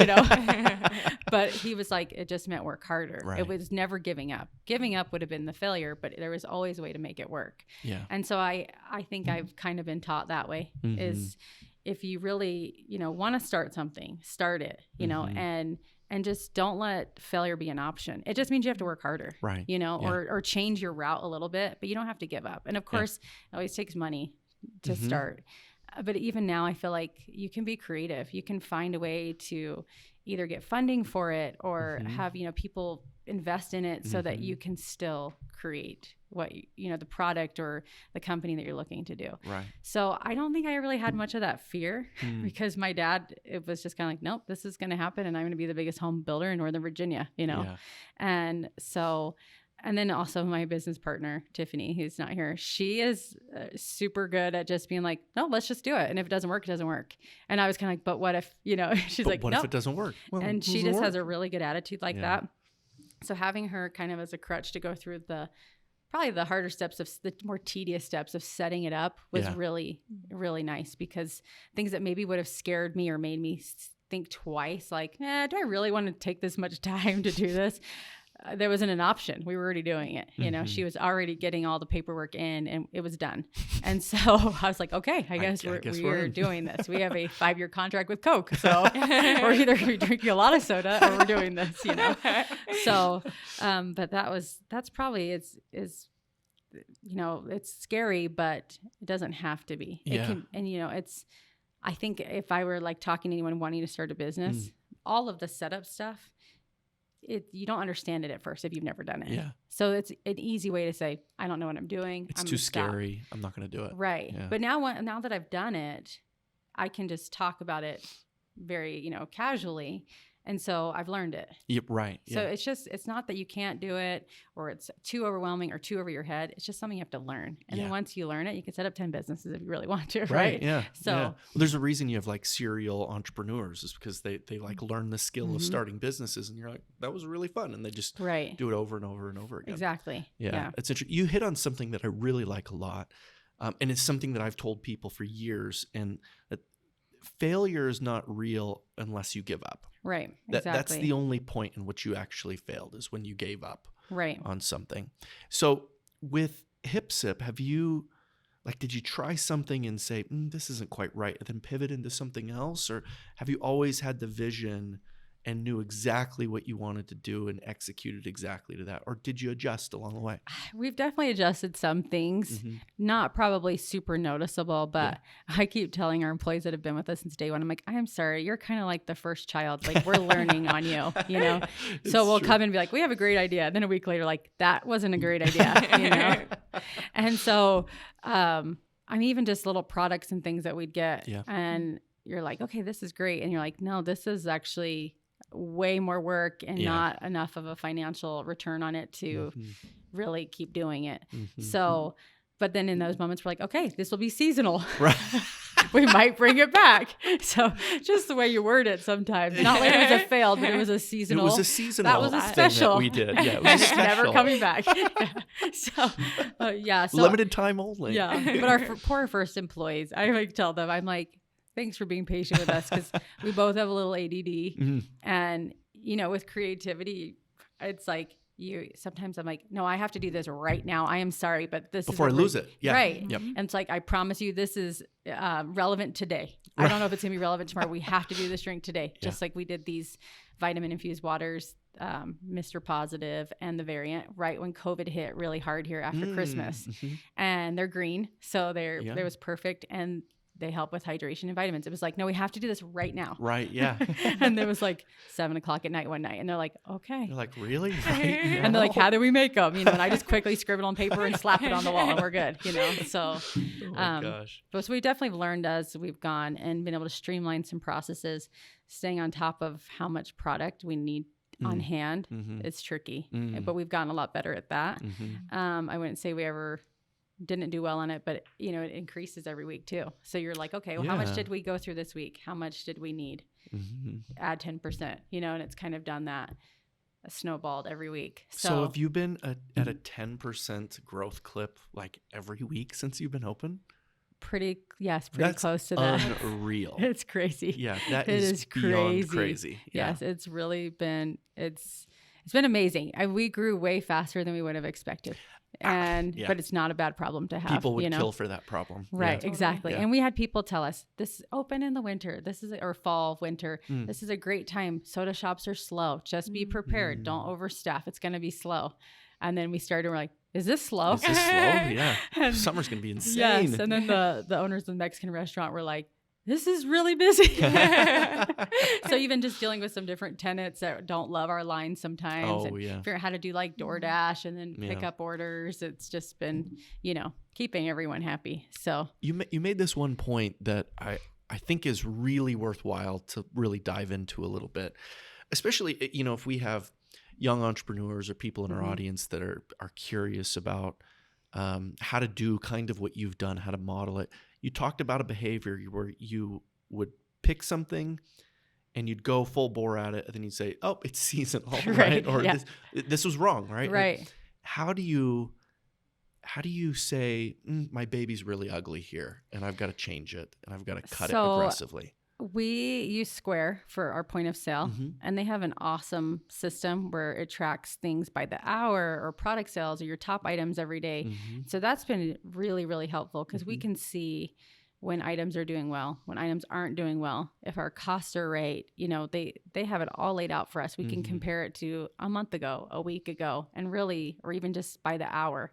but he was like, it just meant work harder. Right. It was never giving up. Giving up would have been the failure, but there was always a way to make it work. Yeah. And so I think I've kind of been taught that way is, if you really, want to start something, start it, and just don't let failure be an option. It just means you have to work harder, right? Or change your route a little bit, but you don't have to give up. And of course, it always takes money to start. But even now, I feel like you can be creative. You can find a way to either get funding for it or have, people invest in it so that you can still create what, the product or the company that you're looking to do. Right. So I don't think I really had much of that fear because my dad, it was just kind of like, nope, this is going to happen. And I'm going to be the biggest home builder in Northern Virginia, And so, and then also my business partner, Tiffany, who's not here, she is super good at just being like, no, let's just do it. And if it doesn't work, it doesn't work. And I was kind of like, but what if, she's like, what if it doesn't work? Well, and she just has a really good attitude like that. So having her kind of as a crutch to go through probably the harder steps of the more tedious steps of setting it up was really, really nice, because things that maybe would have scared me or made me think twice, like, do I really want to take this much time to do this? There wasn't an option. We were already doing it. She was already getting all the paperwork in and it was done. And so I was like, okay, I guess we're doing this. We have a 5-year contract with Coke. So we're either drinking a lot of soda or we're doing this, So, but that's probably, it's scary, but it doesn't have to be. Yeah. It can, and I think if I were like talking to anyone wanting to start a business, all of the setup stuff, you don't understand it at first if you've never done it. Yeah. So it's an easy way to say, I don't know what I'm doing. It's too scary. I'm not going to do it. Right. Yeah. But now that I've done it, I can just talk about it very, casually. And so I've learned it. Yep. Right. So it's not that you can't do it or it's too overwhelming or too over your head. It's just something you have to learn. And then once you learn it, you can set up 10 businesses if you really want to. Right. Yeah. So well, there's a reason you have like serial entrepreneurs, is because they like learn the skill of starting businesses, and you're like, that was really fun. And they just do it over and over and over again. Exactly. Yeah. It's interesting. You hit on something that I really like a lot. And it's something that I've told people for years, and that failure is not real unless you give up. Right. Exactly. That's the only point in which you actually failed, is when you gave up on something. So with HipSip, did you try something and say, this isn't quite right, and then pivot into something else? Or have you always had the vision and knew exactly what you wanted to do and executed exactly to that? Or did you adjust along the way? We've definitely adjusted some things, not probably super noticeable, but I keep telling our employees that have been with us since day one, I'm like, I am sorry, you're kind of like the first child. Like, we're learning on you, you know? So we'll come and be like, we have a great idea. And then a week later, like, that wasn't a great idea, you know? And so, even just little products and things that we'd get, and you're like, okay, this is great. And you're like, no, this is actually way more work and not enough of a financial return on it to really keep doing it. So, but then in those moments, we're like, okay, this will be seasonal. Right. We might bring it back. So just the way you word it sometimes. Not like it was a failed, but it was a seasonal. It was a seasonal. That was a special. That we did. Yeah, it was a special. Never coming back. So limited time only. Yeah. But our poor first employees, I like tell them, I'm like, thanks for being patient with us, because we both have a little ADD. And, with creativity, it's like sometimes I'm like, no, I have to do this right now. I am sorry, but this before I lose it. Yeah. Right. Yep. And it's like, I promise you, this is relevant today. I don't know if it's going to be relevant tomorrow. We have to do this drink today. Just like we did these vitamin infused waters, Mr. Positive and the variant, right when COVID hit really hard here after Christmas. And they're green. So they was perfect. And they help with hydration and vitamins. It was like, no, we have to do this right now. Right. Yeah. And it was like 7:00 at night one night. And they're like, okay. You're like, really? Right? And they're like, how do we make them? And I just quickly scribble on paper and slap it on the wall and we're good, So, oh my gosh. But so we definitely learned as we've gone and been able to streamline some processes, staying on top of how much product we need on hand. It's tricky, but we've gotten a lot better at that. I wouldn't say we ever didn't do well on it, but it increases every week too. So you're like, okay, well, how much did we go through this week? How much did we need? Add 10%, and it's kind of done that, snowballed every week. So have you been at a 10% growth clip like every week since you've been open? Pretty That's close to that. Unreal. It's crazy. Yeah, that is beyond crazy. Yeah. Yes, it's really been, it's been amazing. We grew way faster than we would have expected. But it's not a bad problem to have. People would kill for that problem. Right, exactly. Yeah. And we had people tell us, this is open in the winter. Or fall, winter. This is a great time. Soda shops are slow. Just be prepared. Don't overstaff. It's going to be slow. And then we started, we're like, is this slow? Is this slow? Yeah. Summer's going to be insane. Yes. And then the owners of the Mexican restaurant were like, this is really busy. So even just dealing with some different tenants that don't love our line sometimes. Figure out how to do like DoorDash and then pick up orders. It's just been, keeping everyone happy. So you made this one point that I think is really worthwhile to really dive into a little bit, especially, if we have young entrepreneurs or people in our audience that are curious about how to do kind of what you've done, how to model it. You talked about a behavior where you would pick something and you'd go full bore at it, and then you'd say, "Oh, it's seasonal," right? Or this was wrong, right? Right. Like, how do you say my baby's really ugly here, and I've got to change it, and I've got to cut it aggressively? We use Square for our point of sale, and they have an awesome system where it tracks things by the hour or product sales or your top items every day. So that's been really, really helpful because we can see when items are doing well, when items aren't doing well, if our costs are right, they have it all laid out for us. We can compare it to a month ago, a week ago, and really, or even just by the hour.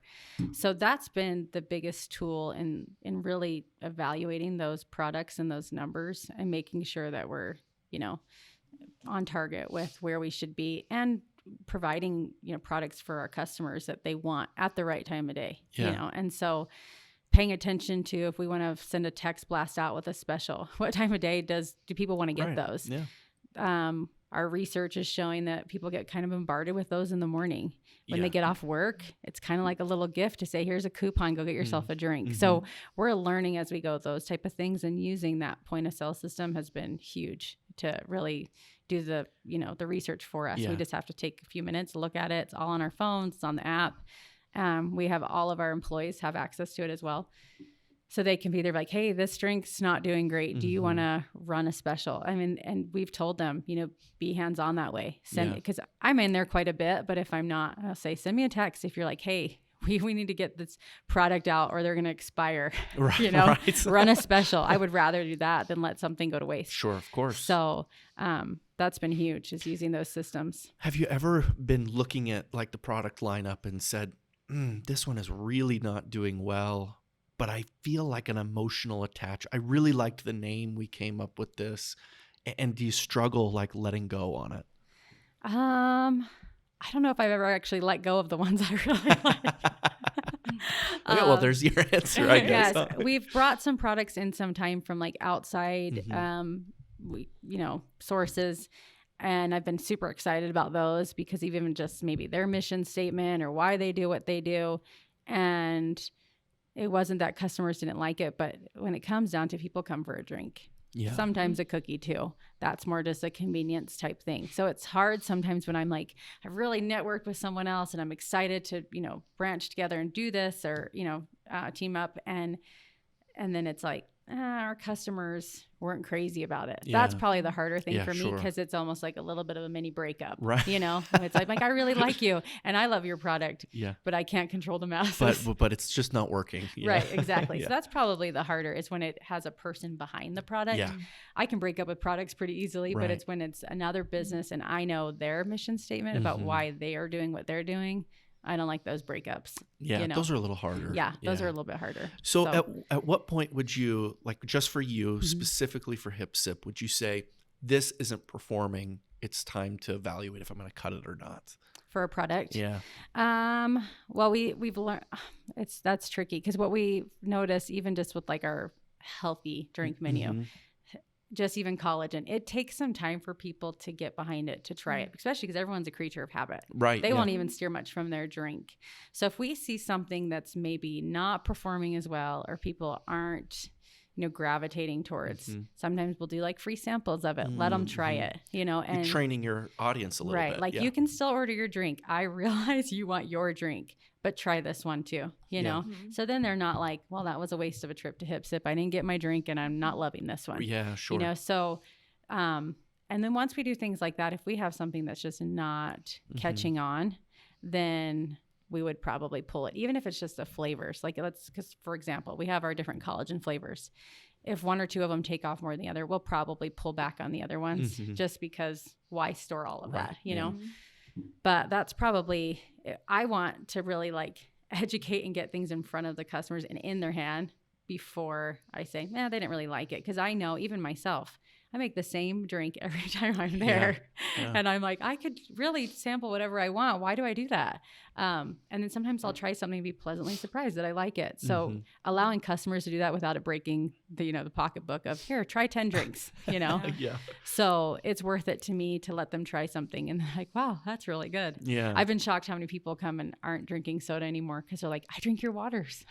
So that's been the biggest tool in really evaluating those products and those numbers and making sure that we're, on target with where we should be and providing, products for our customers that they want at the right time of day, and so paying attention to if we want to send a text blast out with a special, what time of day do people want to get those? Yeah. Our research is showing that people get kind of bombarded with those in the morning. When they get off work, it's kind of like a little gift to say, here's a coupon, go get yourself a drink. So we're learning as we go those type of things, and using that point of sale system has been huge to really do the research for us. We just have to take a few minutes to look at it. It's all on our phones, it's on the app. We have all of our employees have access to it as well. So they can be there like, hey, this drink's not doing great. Do you want to run a special? I mean, and we've told them, be hands-on that way. Send it, because I'm in there quite a bit, but if I'm not, I'll say, send me a text if you're like, hey, we need to get this product out or they're going to expire, right. Run a special. I would rather do that than let something go to waste. Sure, of course. So that's been huge, is using those systems. Have you ever been looking at like the product lineup and said, this one is really not doing well, but I feel like an emotional attach. I really liked the name we came up with this. And do you struggle like letting go on it? I don't know if I've ever actually let go of the ones I really like. Okay, well, there's your answer, I guess. Yes, we've brought some products in sometime from like outside, sources. And I've been super excited about those because even just maybe their mission statement or why they do what they do. And it wasn't that customers didn't like it, but when it comes down to people come for a drink. Yeah. Sometimes a cookie too. That's more just a convenience type thing. So it's hard sometimes when I'm like, I've really networked with someone else and I'm excited to, branch together and do this or, team up. And then it's like, our customers weren't crazy about it. Yeah. That's probably the harder thing for me because it's almost like a little bit of a mini breakup, right? It's like I really like you and I love your product, but I can't control the masses. But it's just not working. Yeah. Right, exactly. So that's probably the harder is when it has a person behind the product. Yeah. I can break up with products pretty easily, but it's when it's another business and I know their mission statement about why they are doing what they're doing. I don't like those breakups. Yeah, those are a little harder. Yeah, those are a little bit harder. So at what point would you, like just for you, specifically for Hip Sip, would you say this isn't performing, it's time to evaluate if I'm going to cut it or not? For a product? Yeah. Well, we've learned, that's tricky because what we notice even just with like our healthy drink menu, just even collagen, it takes some time for people to get behind it, to try it, especially because everyone's a creature of habit. Right. They won't even steer much from their drink. So if we see something that's maybe not performing as well or people aren't, gravitating towards, sometimes we'll do like free samples of it. Let them try it, and you're training your audience a little bit. Right. Like you can still order your drink. I realize you want your drink, but try this one too, know? So then they're not like, well, that was a waste of a trip to Hip Sip. I didn't get my drink and I'm not loving this one. Yeah, sure. So, and then once we do things like that, if we have something that's just not catching on, then we would probably pull it, even if it's just the flavors. Like because for example, we have our different collagen flavors. If one or two of them take off more than the other, we'll probably pull back on the other ones just because why store all of that, know? But that's probably, I want to really like educate and get things in front of the customers and in their hand before I say, they didn't really like it. Cause I know even myself, I make the same drink every time I'm there. Yeah. And I'm like, I could really sample whatever I want. Why do I do that? And then sometimes I'll try something and be pleasantly surprised that I like it. So allowing customers to do that without it breaking the pocketbook of here, try 10 drinks, Yeah. So it's worth it to me to let them try something. And they're like, wow, that's really good. Yeah. I've been shocked how many people come and aren't drinking soda anymore because they're like, I drink your waters.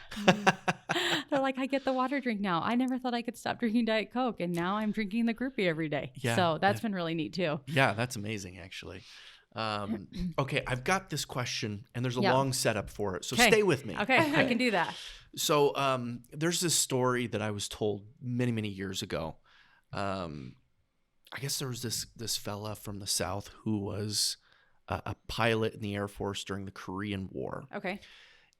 They're like, I get the water drink now. I never thought I could stop drinking Diet Coke. And now I'm drinking the groupie every day. Yeah, so that's been really neat too. Yeah, that's amazing actually. Okay, I've got this question and there's a long setup for it. So stay with me. Okay, I can do that. So there's this story that I was told many, many years ago. I guess there was this fella from the South who was a pilot in the Air Force during the Korean War. Okay.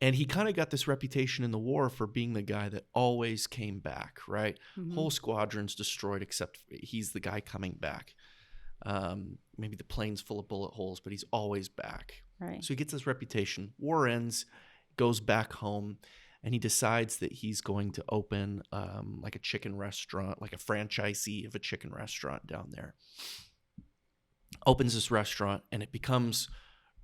And he kind of got this reputation in the war for being the guy that always came back, right? Whole squadron's destroyed except he's the guy coming back. Maybe the plane's full of bullet holes, but he's always back. Right. So he gets this reputation. War ends, goes back home, and he decides that he's going to open like a chicken restaurant, like a franchisee of a chicken restaurant down there. Opens this restaurant, and it becomes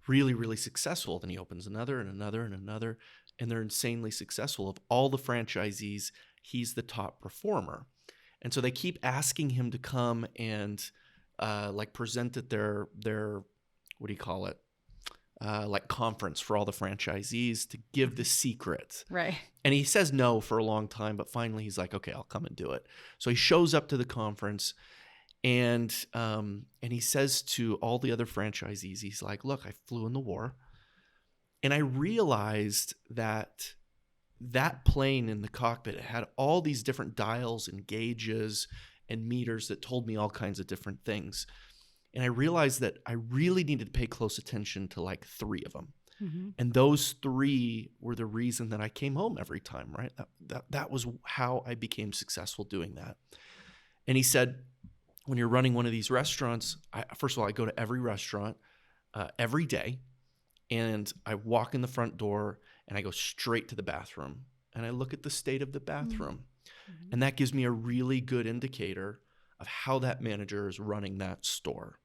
really, really successful. Then he opens another and another and another, and they're insanely successful. Of all the franchisees, he's the top performer. And so they keep asking him to come and like present at their what do you call it? Like conference for all the franchisees to give the secret. Right. And he says no for a long time, but finally he's like, okay, I'll come and do it. So he shows up to the conference. And he says to all the other franchisees, he's like, look, I flew in the war. And I realized that that plane in the cockpit, it had all these different dials and gauges and meters that told me all kinds of different things. And I realized that I really needed to pay close attention to like 3 of them. Mm-hmm. And those 3 were the reason that I came home every time, right? That was how I became successful doing that. And he said, when you're running one of these restaurants, first of all, I go to every restaurant every day, and I walk in the front door and I go straight to the bathroom and I look at the state of the bathroom. Mm-hmm. And that gives me a really good indicator of how that manager is running that store.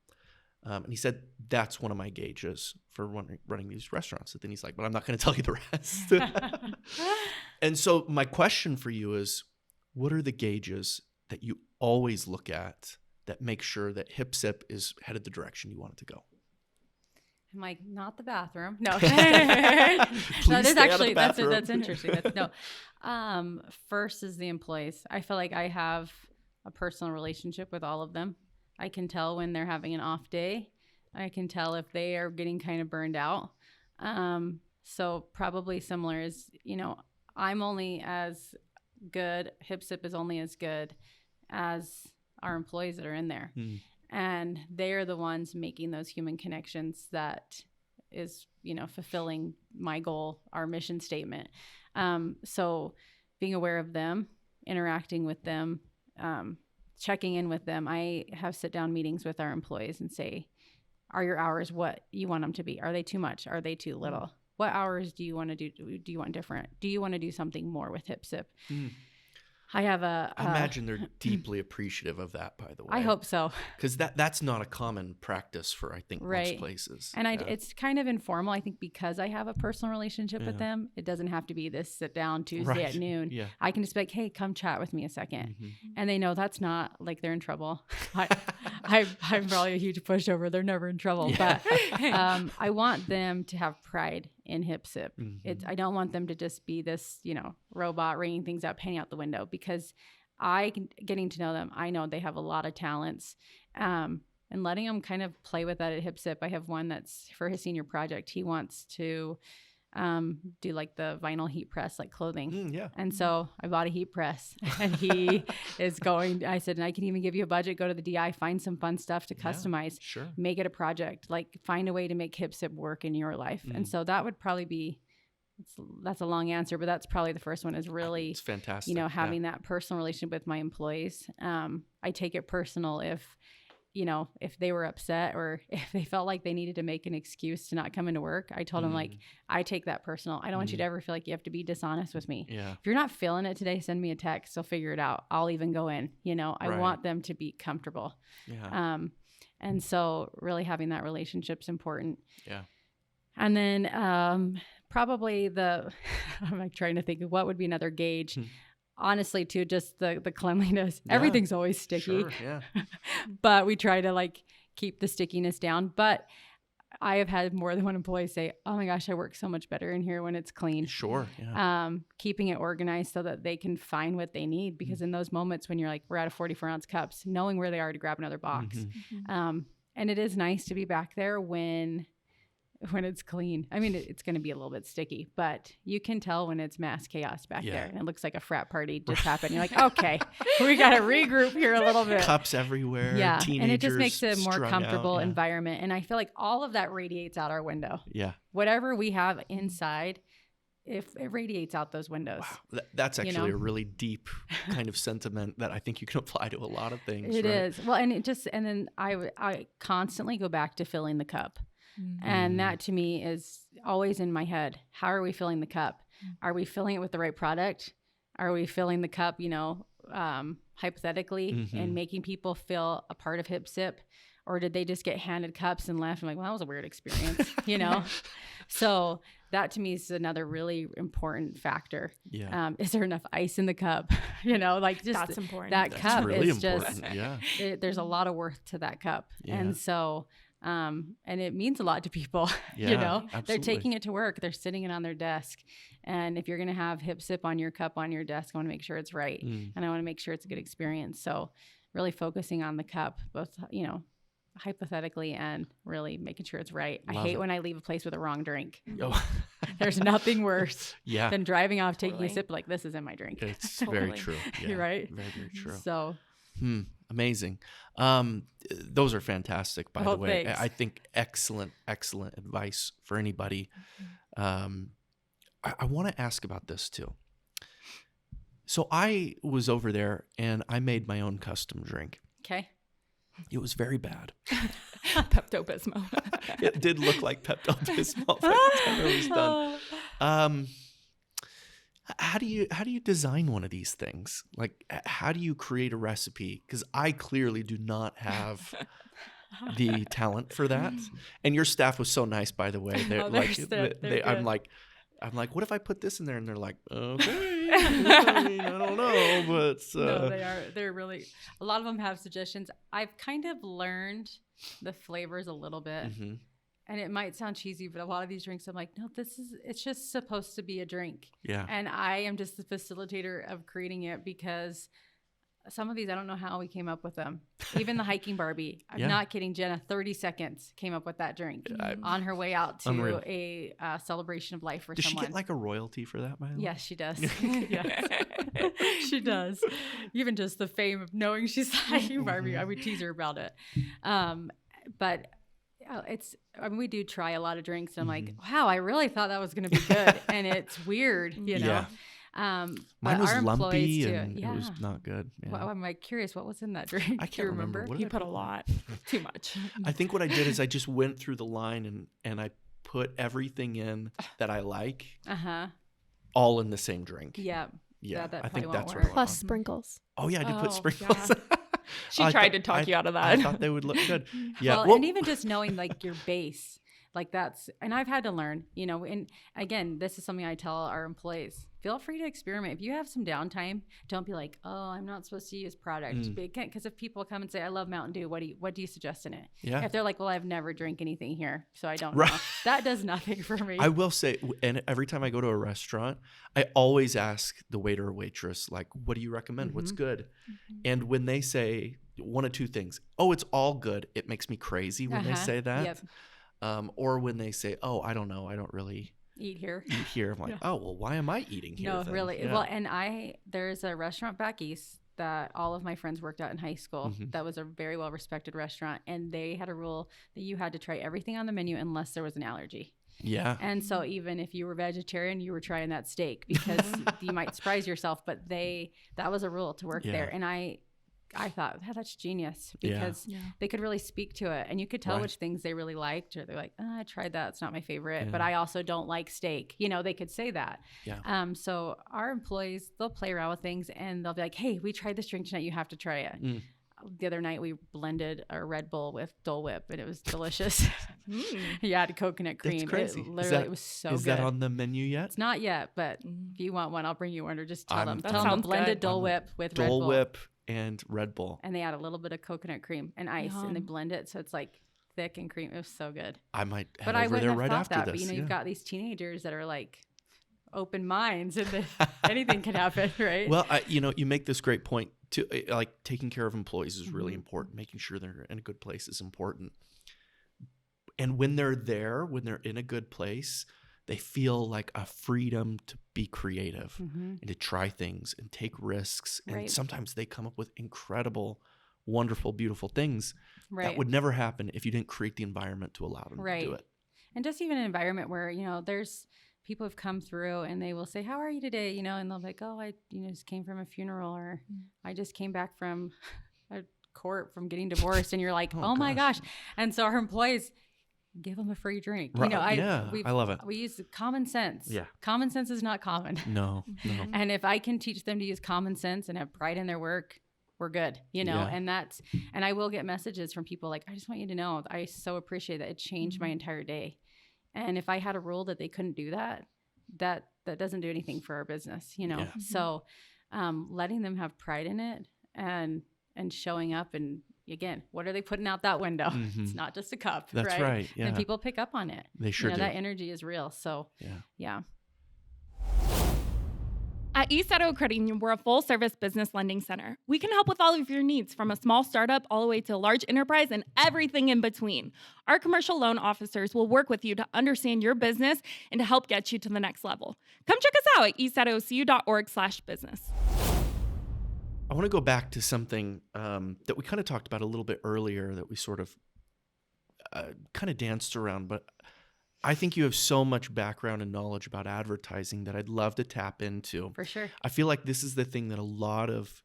And he said, that's one of my gauges for running these restaurants. And then he's like, but I'm not going to tell you the rest. And so my question for you is, what are the gauges that you always look at that make sure that HipSip is headed the direction you want it to go? I'm like, not the bathroom. No. No, there's actually, that's interesting. First is the employees. I feel like I have a personal relationship with all of them. I can tell when they're having an off day. I can tell if they are getting kind of burned out. So probably similar is, I'm only as good, HipSip is only as good as our employees that are in there. Mm. And they are the ones making those human connections that is, fulfilling my goal, our mission statement. So being aware of them, interacting with them, checking in with them. I have sit-down meetings with our employees and say, are your hours what you want them to be? Are they too much? Are they too little? Mm. What hours do you want to do? Do you want different? Do you want to do something more with HipSip? Mm. I imagine they're deeply appreciative of that, by the way. I hope so. Because that's not a common practice for, I think, most places. And it's kind of informal. I think because I have a personal relationship with them, it doesn't have to be this sit down Tuesday at noon. Yeah. I can just be like, hey, come chat with me a second. Mm-hmm. And they know that's not like they're in trouble. I'm probably a huge pushover. They're never in trouble. Yeah. But I want them to have pride in HipSip. Mm-hmm. I don't want them to just be this, robot ringing things up, hanging out the window, because getting to know them, I know they have a lot of talents, and letting them kind of play with that at HipSip. I have one that's for his senior project. He wants to do like the vinyl heat press, like clothing. Yeah. And so I bought a heat press, and he is going, I said, and I can even give you a budget, go to the DI, find some fun stuff to customize, sure, make it a project, like find a way to make HipSip work in your life. And so that would probably be, that's a long answer, but that's probably the first one, is really, it's fantastic. Having that personal relationship with my employees. I take it personal if they were upset or if they felt like they needed to make an excuse to not come into work. I told them, like, I take that personal. I don't want you to ever feel like you have to be dishonest with me. Yeah. If you're not feeling it today, send me a text. I'll figure it out. I'll even go in, I want them to be comfortable. Yeah. And so really having that relationship's important. Yeah. And then, probably I'm like trying to think of what would be another gauge. Honestly, too, just the cleanliness. Yeah. Everything's always sticky. Sure, yeah. But we try to keep the stickiness down. But I have had more than one employee say, oh my gosh, I work so much better in here when it's clean. Sure. Yeah. Keeping it organized so that they can find what they need. Because in those moments when you're like, we're out of 44-ounce cups, knowing where they are to grab another box. Mm-hmm. And it is nice to be back there when it's clean. I mean, it's going to be a little bit sticky, but you can tell when it's mass chaos back there. And it looks like a frat party just happened. You're like, okay, we got to regroup here a little bit. Cups everywhere. Yeah. And it just makes it a more comfortable environment. And I feel like all of that radiates out our window. Yeah. Whatever we have inside, if it radiates out those windows. Wow. That's actually a really deep kind of sentiment that I think you can apply to a lot of things. It is. Well, and then I constantly go back to filling the cup. Mm-hmm. And that to me is always in my head. How are we filling the cup? Are we filling it with the right product? Are we filling the cup, hypothetically and making people feel a part of HipSip? Or did they just get handed cups and left? I'm like, well, that was a weird experience, So that to me is another really important factor. Yeah. Is there enough ice in the cup? That's important. That cup really is important. Just, there's a lot of worth to that cup. Yeah. And so, and it means a lot to people, absolutely. They're taking it to work. They're sitting it on their desk. And if you're going to have HipSip on your cup on your desk, I want to make sure it's right. And I want to make sure it's a good experience. So really focusing on the cup, both, hypothetically and really making sure it's right. I hate when I leave a place with a wrong drink. There's nothing worse than driving off, taking a sip like, this isn't my drink. It's very true. Yeah, right? Very, very true. So amazing. Those are fantastic, by the way. Thanks. I think excellent advice for anybody. I want to ask about this too. So I was over there and I made my own custom drink. Okay. It was very bad. Pepto-Bismol. It did look like Pepto-Bismol by the time it was done. How do you design one of these things? Like, how do you create a recipe? Because I clearly do not have the talent for that. And your staff was so nice, by the way. I'm like, what if I put this in there? And they're like, okay. I don't know, but no, they're really, a lot of them have suggestions. I've kind of learned the flavors a little bit. Mm-hmm. And it might sound cheesy, but a lot of these drinks, I'm like, no, it's just supposed to be a drink. Yeah. And I am just the facilitator of creating it, because some of these, I don't know how we came up with them. Even the hiking Barbie. I'm not kidding. Jenna, 30 seconds came up with that drink on her way out to a celebration of life for someone. Does she get like a royalty for that, by the way? Yes, she does. Yes. She does. Even just the fame of knowing she's the hiking Barbie. I would tease her about it. But we do try a lot of drinks. And I'm like, wow, I really thought that was going to be good. And it's weird, you know? Yeah. Mine was lumpy and it was not good. Yeah. Well, I'm like curious, what was in that drink? I can't remember. He put a lot, too much. I think what I did is I just went through the line and I put everything in that I like, all in the same drink. Yeah. Yeah, that I think that's work. what. Plus sprinkles. Oh yeah, I did put sprinkles. Yeah. She tried to talk you out of that. I thought they would look good. Yeah. Well, and even just knowing like your base, like that's, and I've had to learn, you know, and again, this is something I tell our employees, feel free to experiment. If you have some downtime, don't be like, oh, I'm not supposed to use product. Because if people come and say, I love Mountain Dew, what do you suggest in it? Yeah. If they're like, well, I've never drank anything here, so I don't know. That does nothing for me. I will say, and every time I go to a restaurant, I always ask the waiter or waitress, like, what do you recommend? What's good? And when they say one of two things, oh, it's all good, it makes me crazy when they say that. Yep. Or when they say, oh, I don't know, I don't really eat here. I'm like, oh, well, why am I eating here? No, then? really. Yeah. Well, and there's a restaurant back east that all of my friends worked at in high school. That was a very well respected restaurant, and they had a rule that you had to try everything on the menu unless there was an allergy. Yeah. And so even if you were vegetarian, you were trying that steak because you might surprise yourself, but that was a rule to work there. And I thought, that's genius, because they could really speak to it, and you could tell which things they really liked, or they're like, I tried that, it's not my favorite, but I also don't like steak. You know, they could say that. Yeah. So our employees, they'll play around with things, and they'll be like, hey, we tried this drink tonight, you have to try it. The other night we blended a Red Bull with Dole Whip, and it was delicious. Yeah, the coconut cream. That's crazy. It was so good. Is that on the menu yet? It's not yet, but if you want one, I'll bring you one, or just tell them the blended Dole Whip with Red Bull. Dole Whip and Red Bull. And they add a little bit of coconut cream and ice, and they blend it so it's like thick and cream. It was so good. I might head over there right after this. But you know, you've got these teenagers that are like open minds, and anything can happen, right? Well, you make this great point too. Like, taking care of employees is really important. Making sure they're in a good place is important. And when they're in a good place, they feel like a freedom to be creative and to try things and take risks. And sometimes they come up with incredible, wonderful, beautiful things that would never happen if you didn't create the environment to allow them to do it. And just even an environment where, you know, there's people have come through and they will say, how are you today? You know, and they'll be like, oh, I just came from a funeral, or I just came back from a court from getting divorced. And you're like, oh my gosh. And so our employees, give them a free drink. Right. You know, I love it. We use common sense. Yeah. Common sense is not common. No. And if I can teach them to use common sense and have pride in their work, we're good, you know? Yeah. And I will get messages from people like, I just want you to know, I so appreciate that. It changed my entire day. And if I had a rule that they couldn't do that doesn't do anything for our business, you know? Yeah. So, letting them have pride in it and showing up, and again, what are they putting out that window? It's not just a cup. That's right. Yeah. And people pick up on it. They sure do. That energy is real. So yeah. At East Idaho Credit Union, we're a full-service business lending center. We can help with all of your needs, from a small startup all the way to a large enterprise and everything in between. Our commercial loan officers will work with you to understand your business and to help get you to the next level. Come check us out at eastidahocu.org/business. I want to go back to something that we kind of talked about a little bit earlier that we sort of kind of danced around, but I think you have so much background and knowledge about advertising that I'd love to tap into. For sure. I feel like this is the thing that a lot of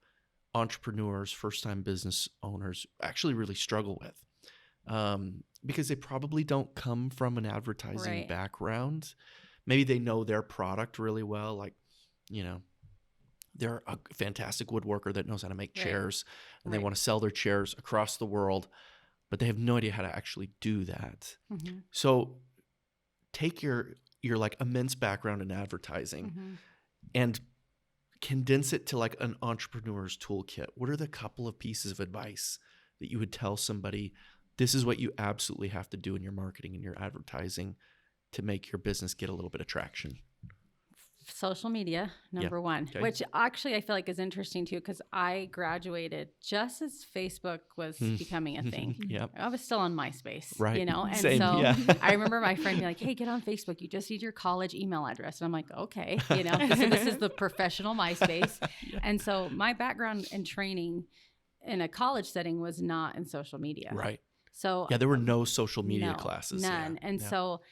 entrepreneurs, first-time business owners actually really struggle with, because they probably don't come from an advertising background. Maybe they know their product really well. Like, you know, they're a fantastic woodworker that knows how to make chairs, and they want to sell their chairs across the world, but they have no idea how to actually do that. Mm-hmm. So take your like immense background in advertising and condense it to like an entrepreneur's toolkit. What are the couple of pieces of advice that you would tell somebody, this is what you absolutely have to do in your marketing and your advertising to make your business get a little bit of traction? Social media, number one, which actually I feel like is interesting too, because I graduated just as Facebook was becoming a thing. I was still on MySpace, you know? And Same. So I remember my friend being like, hey, get on Facebook. You just need your college email address. And I'm like, okay, you know, this is the professional MySpace. And so my background and training in a college setting was not in social media. Right. So there were no social media classes. None. And so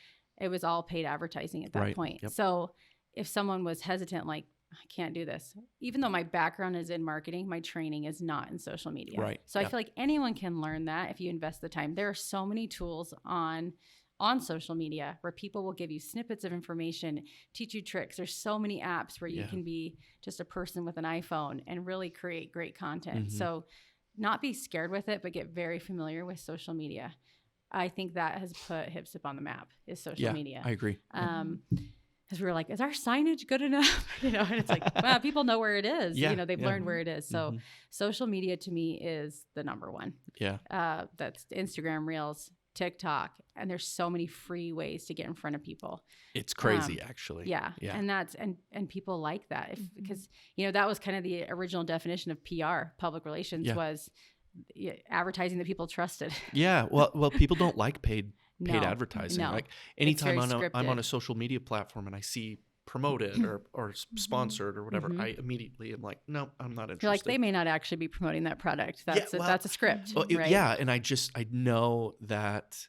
it was all paid advertising at that point. So if someone was hesitant, like, I can't do this, even though my background is in marketing, my training is not in social media. Right. So I feel like anyone can learn that if you invest the time. There are so many tools on social media where people will give you snippets of information, teach you tricks. There's so many apps where you can be just a person with an iPhone and really create great content. So not be scared with it, but get very familiar with social media. I think that has put HipSip on the map, is social media. I agree. Because we were like, is our signage good enough? You know, and it's like, well, people know where it is. You know, they've learned where it is. So social media to me is the number one. That's Instagram, Reels, TikTok. And there's so many free ways to get in front of people. It's crazy, actually. And that's, and people like that. Because, you know, that was kind of the original definition of PR, public relations, was advertising that people trusted. Well, people don't like paid advertising. Like anytime I'm on a social media platform and I see promoted or sponsored or whatever, I immediately am like, no, I'm not interested. You're like, they may not actually be promoting that product. That's a script. Well, right? And I know that,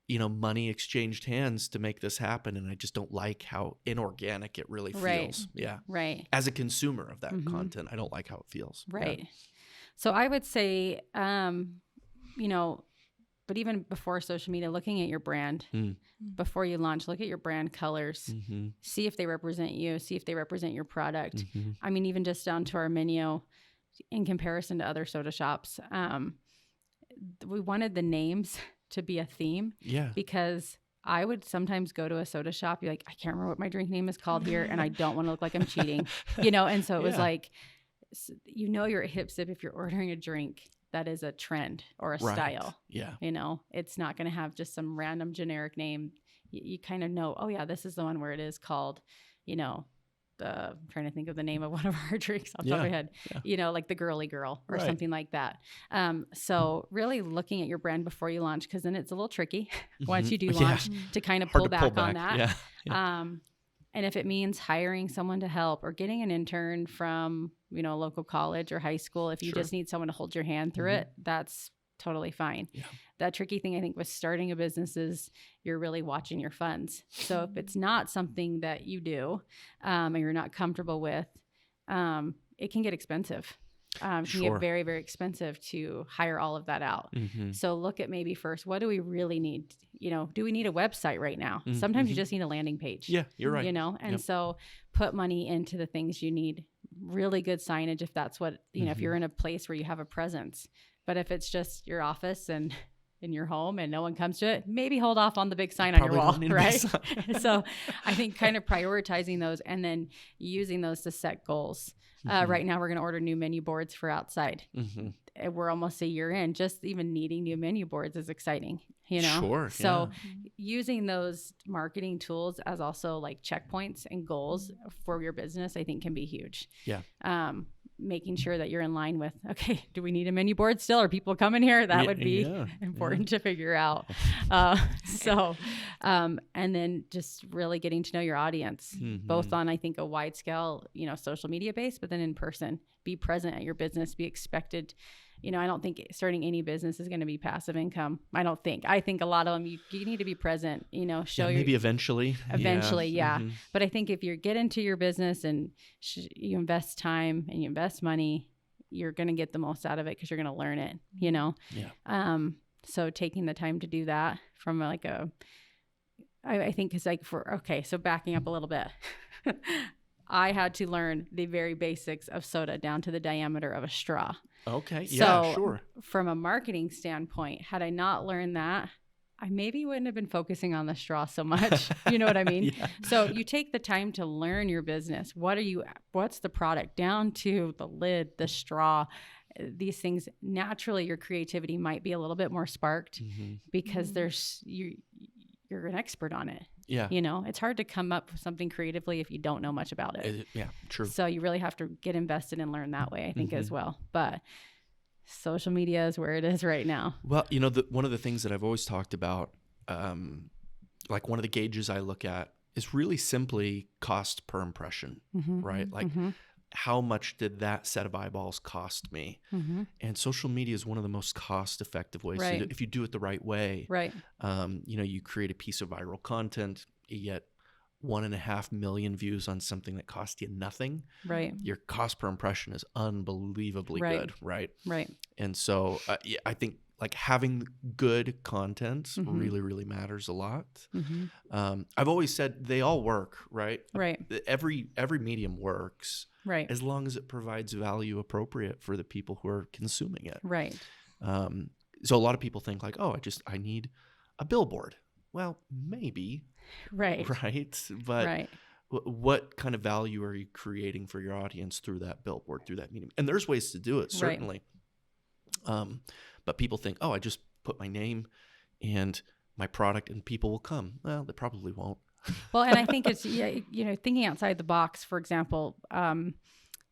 you know, money exchanged hands to make this happen, and I just don't like how inorganic it really feels. As a consumer of that content, I don't like how it feels. So I would say, you know, but even before social media, looking at your brand, before you launch, look at your brand colors, see if they represent you, see if they represent your product. I mean, even just down to our menu in comparison to other soda shops, we wanted the names to be a theme because I would sometimes go to a soda shop, be like, I can't remember what my drink name is called here, and I don't want to look like I'm cheating, you know? And so it was like, you know, you're at HipSip if you're ordering a drink that is a trend or a style. You know, it's not going to have just some random generic name. You kind of know, oh yeah, this is the one where it is called, you know, I'm trying to think of the name of one of our drinks off the top of my head, you know, like the Girly Girl or something like that. So really looking at your brand before you launch, because then it's a little tricky once you do launch to kind of pull back on that. And if it means hiring someone to help or getting an intern from, you know, a local college or high school, if you just need someone to hold your hand through it, that's totally fine. That tricky thing, I think, with starting a business is you're really watching your funds. So if it's not something that you do and you're not comfortable with, it can get expensive. It can get very, very expensive to hire all of that out. So look at maybe first, what do we really need? You know, do we need a website right now? Sometimes you just need a landing page. You're right. You know, and so put money into the things you need. Really good signage if that's what, you know, if you're in a place where you have a presence. But if it's just your office and in your home and no one comes to it, maybe hold off on the big sign on your wall, right? So I think kind of prioritizing those and then using those to set goals. Right now we're going to order new menu boards for outside. we're almost a year in. Just even needing new menu boards is exciting, Sure. So using those marketing tools as also like checkpoints and goals for your business, I think can be huge. Yeah. Making sure that you're in line with, okay, do we need a menu board still? Are people coming here? That would be important to figure out. And then just really getting to know your audience, both on, I think, a wide scale, social media base, but then in person. Be present at your business, be expected. I don't think starting any business is going to be passive income. I think a lot of them, you need to be present, show maybe eventually. Yeah. But I think if you get into your business and you invest time and you invest money, you're going to get the most out of it because you're going to learn it, Yeah. So taking the time to do that from I think it's like so backing up a little bit, I had to learn the very basics of soda down to the diameter of a straw. Okay. Yeah, so sure. From a marketing standpoint, had I not learned that, I maybe wouldn't have been focusing on the straw so much. You know what I mean? Yeah. So you take the time to learn your business. What's the product down to the lid, the straw, these things. Naturally, your creativity might be a little bit more sparked because you're an expert on it. Yeah. It's hard to come up with something creatively if you don't know much about it. Yeah, true. So you really have to get invested and learn that way, I think, as well. But social media is where it is right now. Well, one of the things that I've always talked about, like one of the gauges I look at is really simply cost per impression, right? Like how much did that set of eyeballs cost me? And social media is one of the most cost-effective ways. Right. So if you do it the right way, right? You create a piece of viral content, you get 1.5 million views on something that cost you nothing. Right. Your cost per impression is unbelievably good, right? Right. And so I think like having good content really, really matters a lot. I've always said they all work, right? Right. Every medium works. Right. As long as it provides value appropriate for the people who are consuming it. Right. So a lot of people think like, oh, I need a billboard. Well, maybe. Right. Right. But what kind of value are you creating for your audience through that billboard, through that medium? And there's ways to do it, certainly. Right. But people think, oh, I just put my name and my product and people will come. Well, they probably won't. Well, and I think it's, thinking outside the box, for example,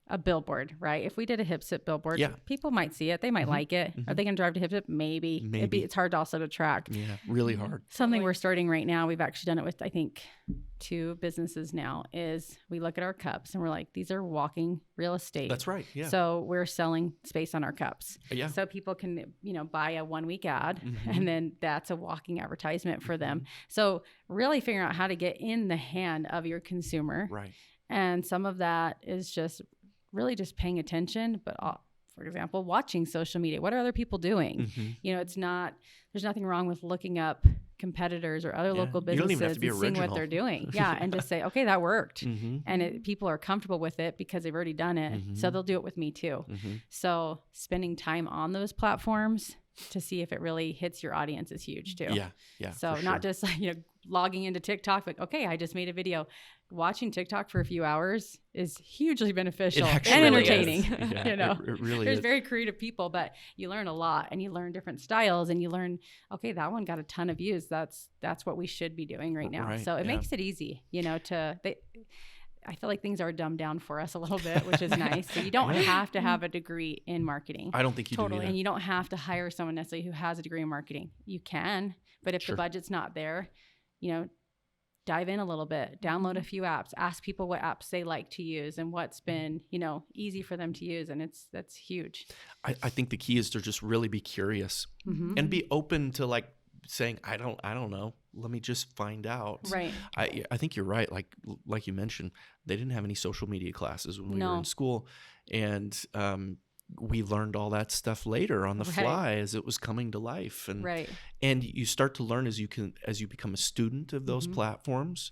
a billboard, right? If we did a Hip Sip billboard, people might see it. They might like it. Are they going to drive to Hip Sip? Maybe. It's hard also to track. Yeah, really hard. Something we're starting right now, we've actually done it with, I think, 2 businesses now, is we look at our cups and we're like, these are walking real estate. That's right, yeah. So we're selling space on our cups. Yeah. So people can, buy a 1-week ad and then that's a walking advertisement for them. So really figuring out how to get in the hand of your consumer. Right. And some of that is just really just paying attention, but for example, watching social media. What are other people doing? There's nothing wrong with looking up competitors or other local businesses and seeing what they're doing. Yeah. And just say, okay, that worked. And people are comfortable with it because they've already done it. So they'll do it with me too. So spending time on those platforms to see if it really hits your audience is huge too. Yeah. So not just logging into TikTok, like, okay, I just made a video. Watching TikTok for a few hours is hugely beneficial and entertaining. It really There's is. very creative people, but you learn a lot and you learn different styles and you learn, okay, that one got a ton of views. That's what we should be doing right now. Right, so it makes it easy, I feel like things are dumbed down for us a little bit, which is nice. So you don't have to have a degree in marketing. I don't think you do either. And you don't have to hire someone necessarily who has a degree in marketing. You can, but if the budget's not there, dive in a little bit, download a few apps, ask people what apps they like to use and what's been, easy for them to use. And that's huge. I think the key is to just really be curious and be open to like saying, I don't know. Let me just find out. Right. I think you're right. Like you mentioned, they didn't have any social media classes when we were in school. And we learned all that stuff later on the fly as it was coming to life. And you start to learn as you become a student of those platforms.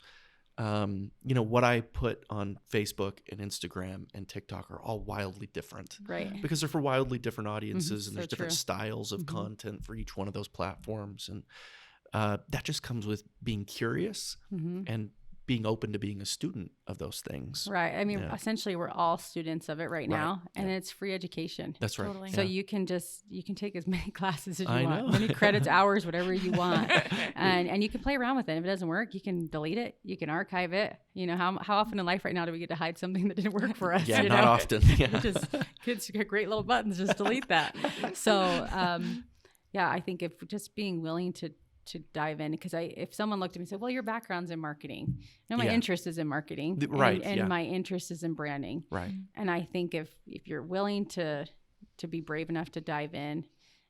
What I put on Facebook and Instagram and TikTok are all wildly different. Right. Because they're for wildly different audiences and there's different styles of content for each one of those platforms. And that just comes with being curious and being open to being a student of those things. Right. I mean, essentially we're all students of it right now, and it's free education. That's right. Totally. So you can take as many classes as you want, many credits, hours, whatever you want. and you can play around with it. If it doesn't work, you can delete it. You can archive it. You know, how often in life right now do we get to hide something that didn't work for us? Yeah, you not know? often. Yeah. Just kids got great little buttons, just delete that. So, I think if just being willing to dive in, because if someone looked at me and said, well, your background's in marketing, my interest is in marketing, right? And my interest is in branding, right? And I think if you're willing to be brave enough to dive in,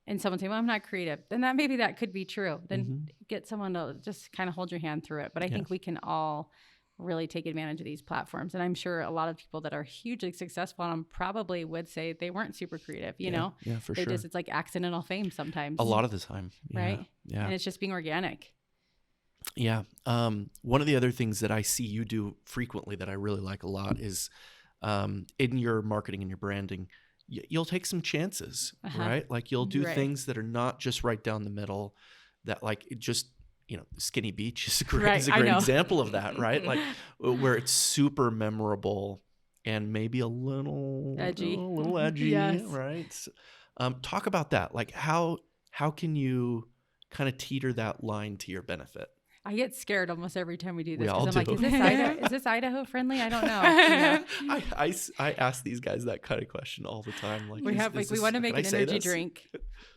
and someone say, well, I'm not creative, then that could be true. Then get someone to just kind of hold your hand through it. But I think we can all really take advantage of these platforms. And I'm sure a lot of people that are hugely successful on them probably would say they weren't super creative, you know? Yeah, for sure. It's like accidental fame sometimes. A lot of the time. Yeah, right? Yeah. And it's just being organic. Yeah. One of the other things that I see you do frequently that I really like a lot is in your marketing and your branding, you'll take some chances, right? Like you'll do things that are not just right down the middle, that like it just, Skinny Beach is a great example of that, right? Like where it's super memorable and maybe a little edgy, yes. Right? Talk about that. Like how can you kind of teeter that line to your benefit? I get scared almost every time we do this. We all I'm do. like, is this Idaho friendly? I don't know. I ask these guys that kind of question all the time. Like we want to make an energy drink,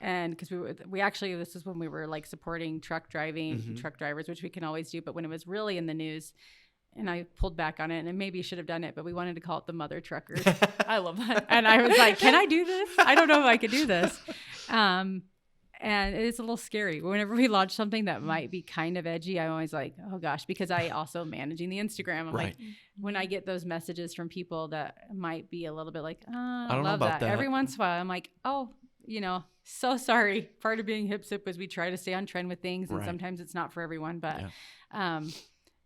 and because we actually, this is when we were like supporting truck drivers, which we can always do. But when it was really in the news, and I pulled back on it, and maybe should have done it, but we wanted to call it the Mother Truckers. I love that. And I was like, can I do this? I don't know if I could do this. And it is a little scary. Whenever we launch something that might be kind of edgy, I'm always like, oh gosh, because I also managing the Instagram. I'm like, when I get those messages from people that might be a little bit like, I don't love that. Every once in a while, I'm like, oh, so sorry. Part of being hip sip was we try to stay on trend with things, and sometimes it's not for everyone, but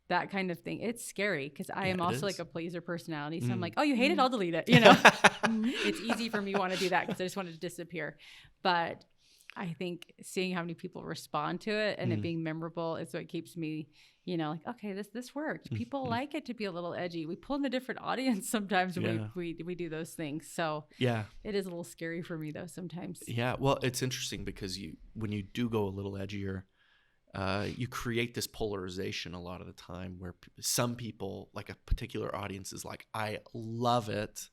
that kind of thing. It's scary because I am also like a pleaser personality. So I'm like, oh, you hate it? I'll delete it. It's easy for me to want to do that because I just want it to disappear. But I think seeing how many people respond to it and it being memorable is what keeps me, like, okay, this worked. People like it to be a little edgy. We pull in a different audience sometimes when we do those things. So it is a little scary for me though sometimes. Yeah. Well, it's interesting because when you do go a little edgier, you create this polarization a lot of the time where some people, like a particular audience, is like, I love it.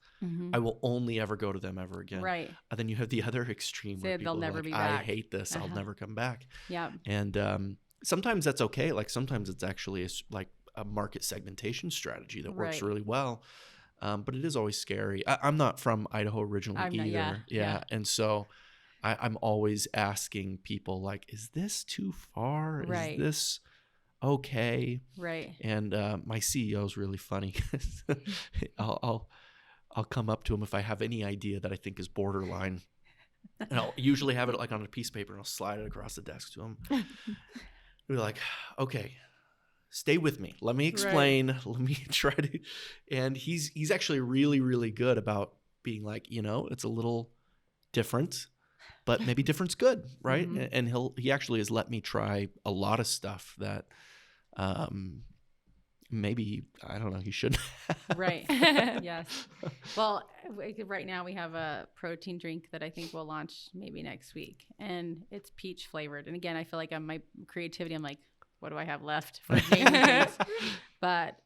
I will only ever go to them ever again. Right. And then you have the other extreme where people are like, I hate this. I'll never come back. Yeah. And sometimes that's okay. Like sometimes it's actually like a market segmentation strategy that works really well. But it is always scary. I'm not from Idaho originally either. Yeah. And so I'm always asking people like, is this too far? Is this okay? Right. And my CEO is really funny. I'll come up to him if I have any idea that I think is borderline. And I'll usually have it like on a piece of paper and I'll slide it across the desk to him. We're like, okay, stay with me. Let me explain. Let me try to. And he's actually really, really good about being like, it's a little different, but maybe different's good, right? And he actually has let me try a lot of stuff that maybe, I don't know, he shouldn't have. Right. Yes. Well, right now we have a protein drink that I think we'll launch maybe next week, and it's peach flavored. And again, I feel like my creativity, I'm like, what do I have left for naming things?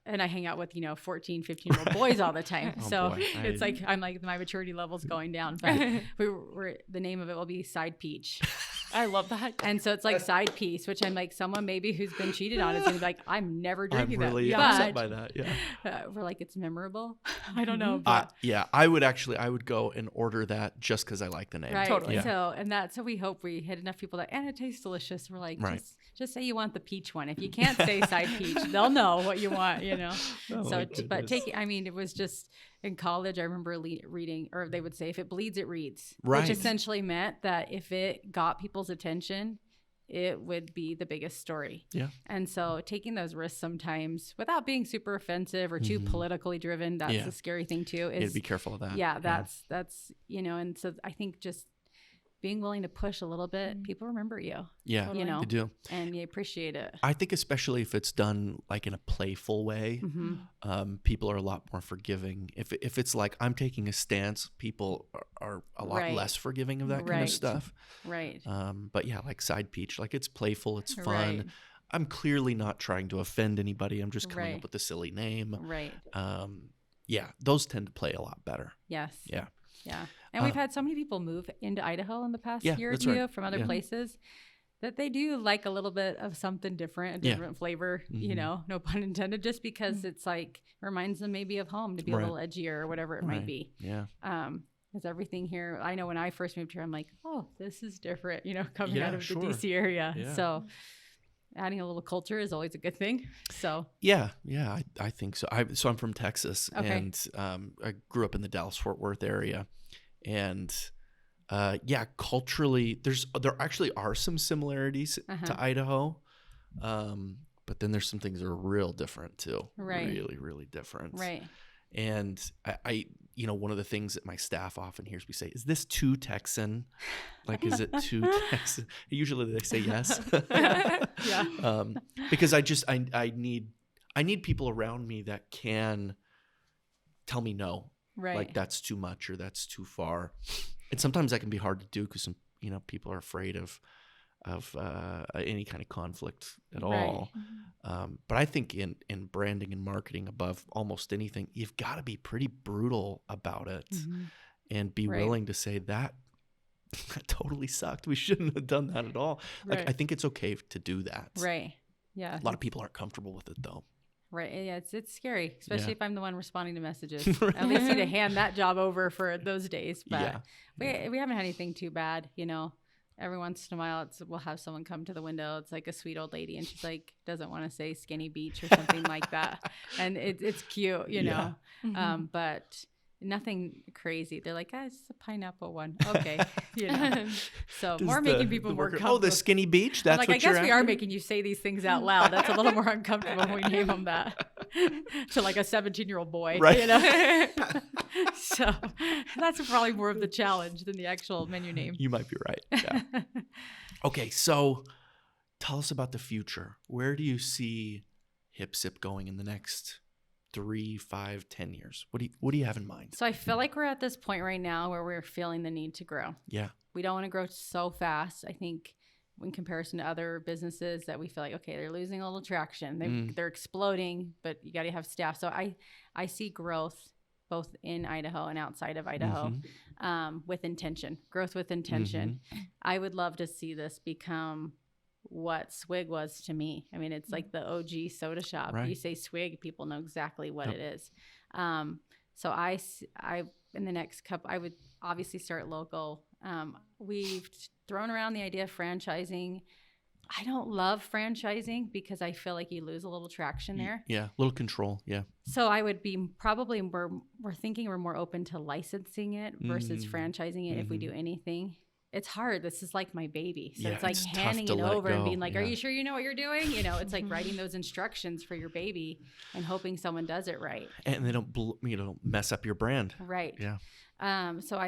And I hang out with, 14, 15-year-old boys all the time. It's like, I'm like, my maturity level's going down. But the name of it will be Side Peach. I love that. And so it's like side piece, which I'm like, someone maybe who's been cheated on is going to be like, I'm never drinking that. I'm really upset by that. Yeah. We're like, it's memorable. I don't know. But I would go and order that just because I like the name. Right. Totally. Yeah. So we hope we hit enough people and it tastes delicious. We're like, just say you want the peach one. If you can't say side peach, they'll know what you want, it was just in college. I remember reading, or they would say, if it bleeds, it reads, which essentially meant that if it got people's attention, it would be the biggest story. Yeah. And so taking those risks sometimes without being super offensive or too politically driven, that's the scary thing too. You have to be careful of that. Yeah. That's, and so I think just being willing to push a little bit, people remember you. Yeah, you know, they do. And you appreciate it. I think especially if it's done like in a playful way, people are a lot more forgiving. If it's like I'm taking a stance, people are a lot less forgiving of that kind of stuff. Right. But yeah, like Side Peach, like it's playful, it's fun. Right. I'm clearly not trying to offend anybody. I'm just coming up with a silly name. Right. Yeah, those tend to play a lot better. Yes. Yeah. Yeah. And we've had so many people move into Idaho in the past year or two from other places that they do like a little bit of something different, a different flavor, you know, no pun intended, just because it's like reminds them maybe of home to be a little edgier or whatever it might be. Yeah. Because everything here, I know when I first moved here, I'm like, oh, this is different, you know, coming out of the DC area. Yeah. So adding a little culture is always a good thing. So yeah, I think so. So I'm from Texas, and I grew up in the Dallas-Fort Worth area, and culturally, there actually are some similarities to Idaho, but then there's some things that are real different too. Right, really, really different. Right. And I you know, one of the things that my staff often hears me say, is this too Texan? Like, is it too Texan? Usually they say yes. Yeah. Because I need people around me that can tell me no. Right. Like that's too much or that's too far. And sometimes that can be hard to do because some, you know, people are afraid of any kind of conflict at all. But I think in branding and marketing, above almost anything, you've got to be pretty brutal about it and be willing to say that totally sucked. We shouldn't have done that at all. Like, I think it's okay to do that. Right. Yeah. A lot of people aren't comfortable with it though. Right. Yeah. It's scary, especially if I'm the one responding to messages. At least need to hand that job over for those days. But we haven't had anything too bad, you know. Every once in a while, we'll have someone come to the window. It's like a sweet old lady, and she's like, doesn't want to say skinny beach or something like that. And it's cute, you know. But nothing crazy. They're like, it's a pineapple one. Okay. You know. So more making people more comfortable. Oh, the skinny beach? That's like, what I guess we are making you say these things out loud. That's a little more uncomfortable when we name them that. To like a 17-year-old boy. Right. You know? So that's probably more of the challenge than the actual menu name. You might be right. Yeah. Okay, so tell us about the future. Where do you see Hip Sip going in the next 3, 5, 10 years? What do you have in mind? So I feel like we're at this point right now where we're feeling the need to grow. Yeah. We don't want to grow so fast. I think in comparison to other businesses that we feel like, okay, they're losing a little traction. They're exploding, but you got to have staff. So I see growth both in Idaho and outside of Idaho, with intention, growth with intention. I would love to see this become what Swig was to me. I mean, it's like the OG soda shop. Right. You say Swig, people know exactly what it is. So I in the next couple, I would obviously start local. We've thrown around the idea of franchising. I don't love franchising because I feel like you lose a little traction there. Yeah, a little control, yeah. So I would be probably, we're thinking we're more open to licensing it versus franchising it if we do anything. It's hard. This is like my baby. So it's like handing it over and being like, are you sure you know what you're doing? You know, it's like writing those instructions for your baby and hoping someone does it right. And they don't mess up your brand. Right. Yeah. So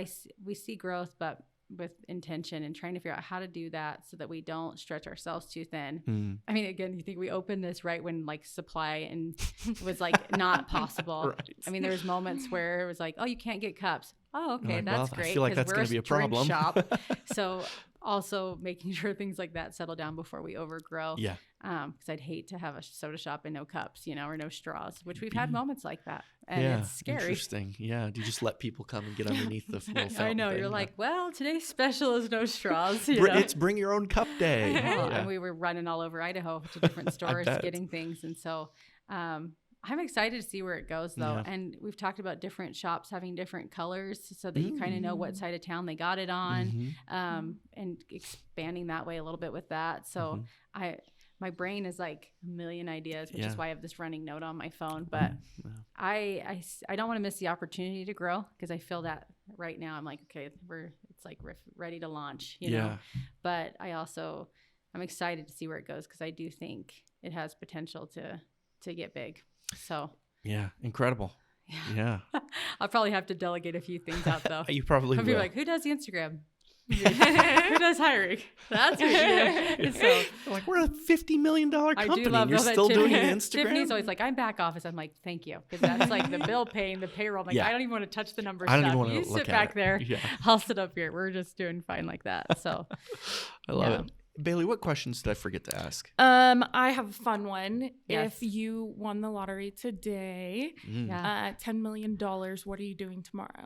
we see growth, but with intention and trying to figure out how to do that so that we don't stretch ourselves too thin. I mean, again, you think we opened this right when like supply and was like not possible. Right. I mean, there was moments where it was like, oh, you can't get cups. Oh, okay, that's great. I feel like that's going to be a problem. Shop. So also making sure things like that settle down before we overgrow. Yeah. Because I'd hate to have a soda shop and no cups, you know, or no straws, which we've had moments like that. And it's scary. Interesting. Yeah. Do you just let people come and get underneath the little fountain? I know. Thing? You're like, well, today's special is no straws. You know? It's bring your own cup day. And we were running all over Idaho to different stores getting things. And so I'm excited to see where it goes, though. Yeah. And we've talked about different shops having different colors so that you kind of know what side of town they got it on, and expanding that way a little bit with that. So my brain is like a million ideas, which is why I have this running note on my phone. But I don't want to miss the opportunity to grow because I feel that right now. I'm like, okay, it's like ready to launch, you know. But I'm excited to see where it goes because I do think it has potential to get big. So yeah, incredible. Yeah. I'll probably have to delegate a few things out though. You probably will. I'll be like, who does the Instagram? Who does hiring? That's what you do. So, like, we're a $50 million company. I do love and you're that still doing Tiffany- Instagram? Tiffany's always like, I'm back office. I'm like, thank you. Because that's like the bill paying, the payroll. I'm like, Yeah. I don't even want to touch the numbers. I don't stuff. even want to You look sit at back it. there. Yeah. I'll sit up here. We're just doing fine like that. So I love it. Bailey, what questions did I forget to ask? I have a fun one. Yes. If you won the lottery today, $10 million, what are you doing tomorrow?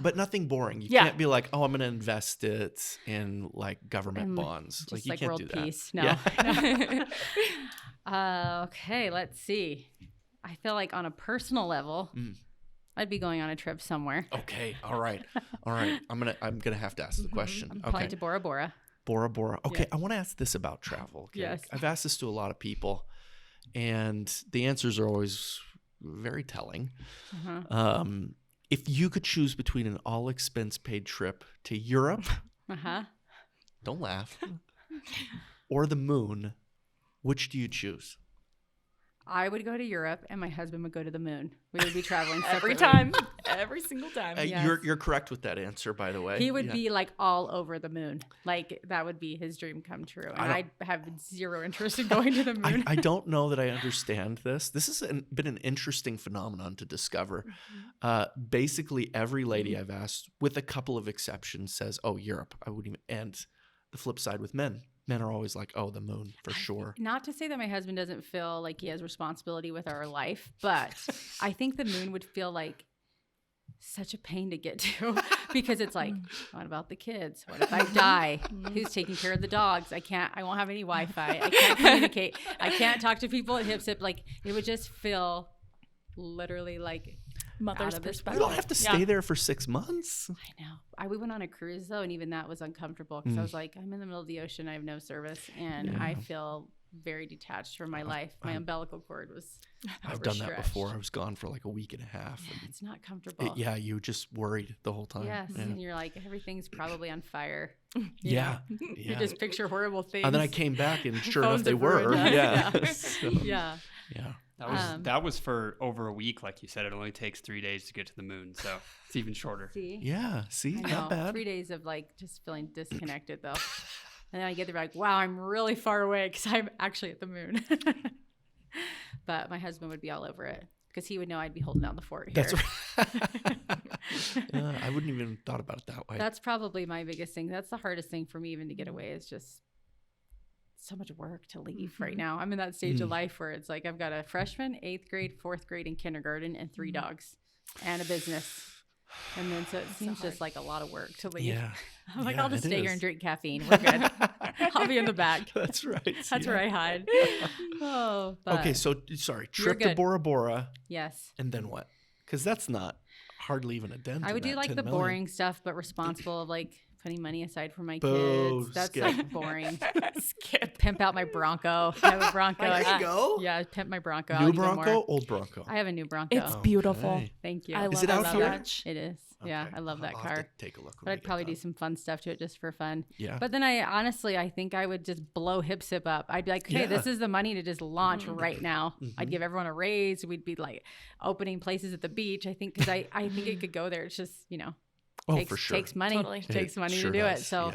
But nothing boring. You Yeah. can't be like, oh, I'm going to invest it in like government bonds. just Like, you like can't world do that. peace. No. Yeah. Okay, let's see. I feel like on a personal level, I'd be going on a trip somewhere. Okay. All right. I'm gonna have to ask the question. I'm Okay. flying to Bora Bora. Bora Bora. Okay, Yes. I want to ask this about travel. Okay? Yes. I've asked this to a lot of people, and the answers are always very telling. If you could choose between an all-expense-paid trip to Europe, don't laugh, or the moon, which do you choose? I would go to Europe, and my husband would go to the moon. We would be traveling Every separately. time. Every single time. Yes. You're correct with that answer, by the way. He would Yeah. be like all over the moon. Like that would be his dream come true. And I'd have zero interest in going to the moon. I don't know that I understand this. This has been an interesting phenomenon to discover. Basically, every lady I've asked, with a couple of exceptions, says, oh, Europe. I wouldn't even. And the flip side with men. Men are always like, oh, the moon, for sure. Not to say that my husband doesn't feel like he has responsibility with our life, but I think the moon would feel like such a pain to get to because it's like, what about the kids? What if I die? Who's taking care of the dogs? I won't have any Wi-Fi. I can't communicate. I can't talk to people at HipSip. Like it would just feel literally like Mother's out of this perspective. You don't have to stay there for 6 months. I know. We went on a cruise though, and even that was uncomfortable because I was like, I'm in the middle of the ocean. I have no service, and I feel very detached from my life. My umbilical cord was I've done that overstretched. before. I was gone for like a week and a half. Yeah, And it's not comfortable. you just worried the whole time. Yes, Yeah. and you're like, everything's probably on fire. Yeah. You just picture horrible things. And then I came back, and sure enough, Phones they are were. ruined. Yeah. Yeah. So, Yeah. yeah. That was for over a week, like you said. It only takes 3 days to get to the moon, so it's even shorter. See? Yeah. See, I know. not bad. 3 days of like just feeling disconnected though. And then I get there like, wow, I'm really far away because I'm actually at the moon. But my husband would be all over it because he would know I'd be holding down the fort here. That's right. Yeah, I wouldn't even thought about it that way. That's probably my biggest thing. That's the hardest thing for me even to get away is just so much work to leave right now. I'm in that stage of life where it's like I've got a freshman, 8th grade, 4th grade, and kindergarten, and 3 dogs and a business. And then so it seems just like a lot of work to leave. Yeah. I'm like, Yeah, I'll just it stay here is. and drink caffeine. We're good. I'll be in the back. That's right. That's yeah. where I hide. Oh, but Okay, so sorry, trip to good. Bora Bora, yes. and then what? Because that's not hardly even a dent. I would in do that like 10 the million. boring stuff, but responsible of like putting money aside for my Boo, kids. That's skip. like boring. Skip. Pimp out my Bronco. I have a Bronco. There you go. Yeah, pimp my Bronco. New out even Bronco, more. old Bronco. I have a new Bronco. It's beautiful. Okay. Thank you. I Is love it out that here? so much. It is. Yeah, Okay. I love that I'll have car. to take a look. But I'd probably do some fun stuff to it just for fun. Yeah. But then I think I would just blow HipSip up. I'd be like, hey, this is the money to just launch right now. I'd give everyone a raise. We'd be like opening places at the beach. I think because I think it could go there. It's just, for sure. takes money. Totally. Takes money sure to do it. does, So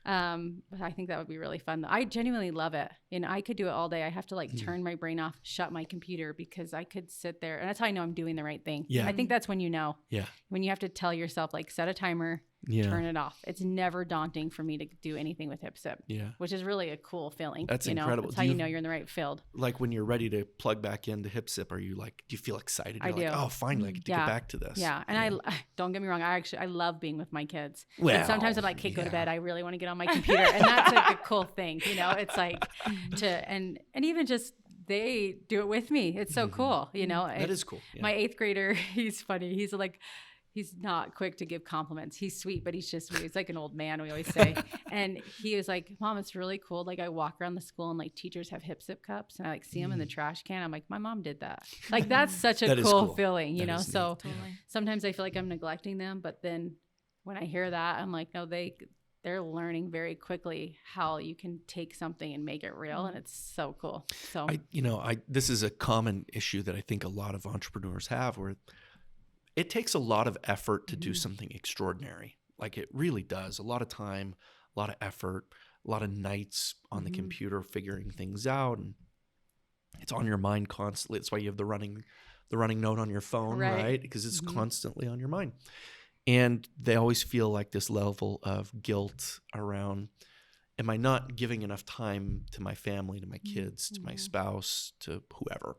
yeah. but I think that would be really fun. I genuinely love it. And I could do it all day. I have to like turn my brain off, shut my computer because I could sit there. And that's how I know I'm doing the right thing. Yeah. I think that's when you know. Yeah. When you have to tell yourself, like, set a timer, Yeah. turn it off. It's never daunting for me to do anything with HipSip, Yeah. which is really a cool feeling. That's incredible. That's how you know you're in the right field. Like when you're ready to plug back into HipSip, are you like, do you feel excited? You're I like, do. oh, finally, I get to get back to this. Yeah. And I don't get me wrong. I love being with my kids. Well, But sometimes I'm like, okay, go to yeah. bed. I really want to get on my computer. And that's like a cool thing. It's like and even just they do it with me. It's so cool. That is cool. Yeah. My 8th grader, he's funny. He's like, he's not quick to give compliments. He's sweet, but he's like an old man, we always say. And he was like, Mom, it's really cool. Like I walk around the school and like teachers have HipSip cups and I like see them in the trash can. I'm like, my mom did that. Like that's such a That is cool cool. feeling, That is So neat. Yeah. sometimes I feel like I'm neglecting them, but then when I hear that, I'm like, no, they're learning very quickly how you can take something and make it real. And it's so cool. So This is a common issue that I think a lot of entrepreneurs have where it takes a lot of effort to do something extraordinary. Like it really does. A lot of time, a lot of effort, a lot of nights on the computer figuring things out, and it's on your mind constantly. That's why you have the running note on your phone, right? Because it's constantly on your mind. And they always feel like this level of guilt around, am I not giving enough time to my family, to my kids, to my spouse, to whoever?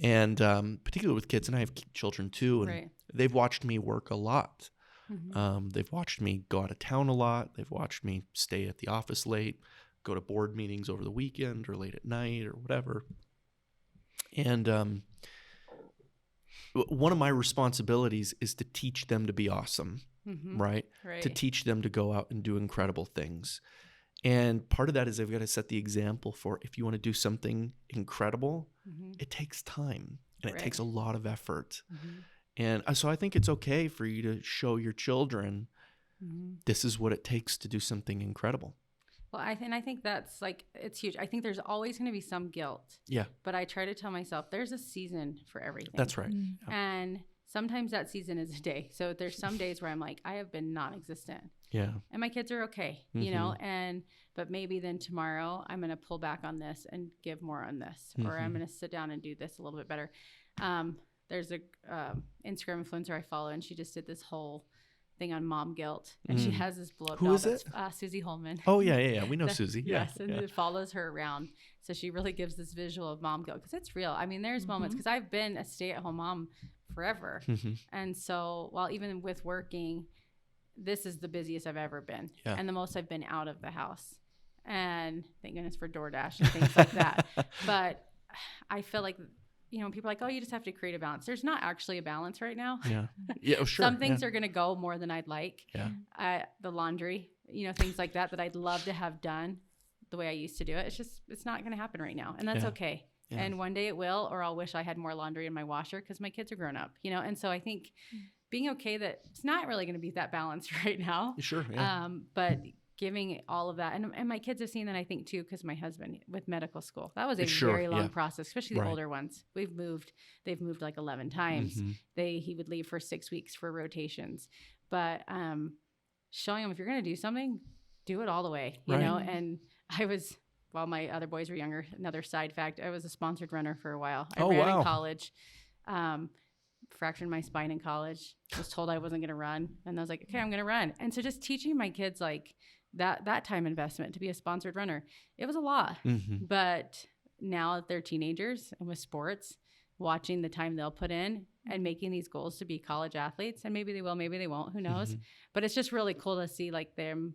And particularly with kids, and I have children too, and they've watched me work a lot. They've watched me go out of town a lot. They've watched me stay at the office late, go to board meetings over the weekend or late at night or whatever. And one of my responsibilities is to teach them to be awesome, right? To teach them to go out and do incredible things. And part of that is I've got to set the example for, if you want to do something incredible, it takes time and it takes a lot of effort. And so I think it's okay for you to show your children this is what it takes to do something incredible. Well, I think that's like, it's huge. I think there's always going to be some guilt. Yeah. But I try to tell myself there's a season for everything. That's right. Yeah. And sometimes that season is a day. So there's some days where I'm like, I have been non-existent. Yeah. And my kids are okay, you know, but maybe then tomorrow I'm going to pull back on this and give more on this, or I'm going to sit down and do this a little bit better. There's a Instagram influencer I follow, and she just did this whole thing on mom guilt, and she has this blow up doll. Who is it? Susie Holman. Oh yeah. We know Susie. Yes, and it follows her around. So she really gives this visual of mom guilt, because it's real. I mean, there's moments, because I've been a stay-at-home mom forever, and so while even with working, this is the busiest I've ever been, and the most I've been out of the house. And thank goodness for DoorDash and things like that. But I feel like, you know, people are like, oh, you just have to create a balance. There's not actually a balance right now. Yeah, sure. Some things are going to go more than I'd like. The laundry, you know, things like that I'd love to have done the way I used to do it. It's not going to happen right now. And that's okay. Yeah. And one day it will, or I'll wish I had more laundry in my washer because my kids are grown up, you know? And so I think being okay that it's not really going to be that balance right now. Sure. Yeah. But giving all of that. And my kids have seen that, I think, too, because my husband with medical school, that was a very long process, especially the older ones. They've moved like 11 times. He would leave for 6 weeks for rotations. But showing them, if you're going to do something, do it all the way, you know? And I was, while my other boys were younger, another side fact, I was a sponsored runner for a while. I ran in college, fractured my spine in college, was told I wasn't going to run. And I was like, okay, I'm going to run. And so just teaching my kids, like, that time investment to be a sponsored runner, it was a lot. But now that they're teenagers and with sports, watching the time they'll put in and making these goals to be college athletes, and maybe they will, maybe they won't, who knows? But it's just really cool to see like them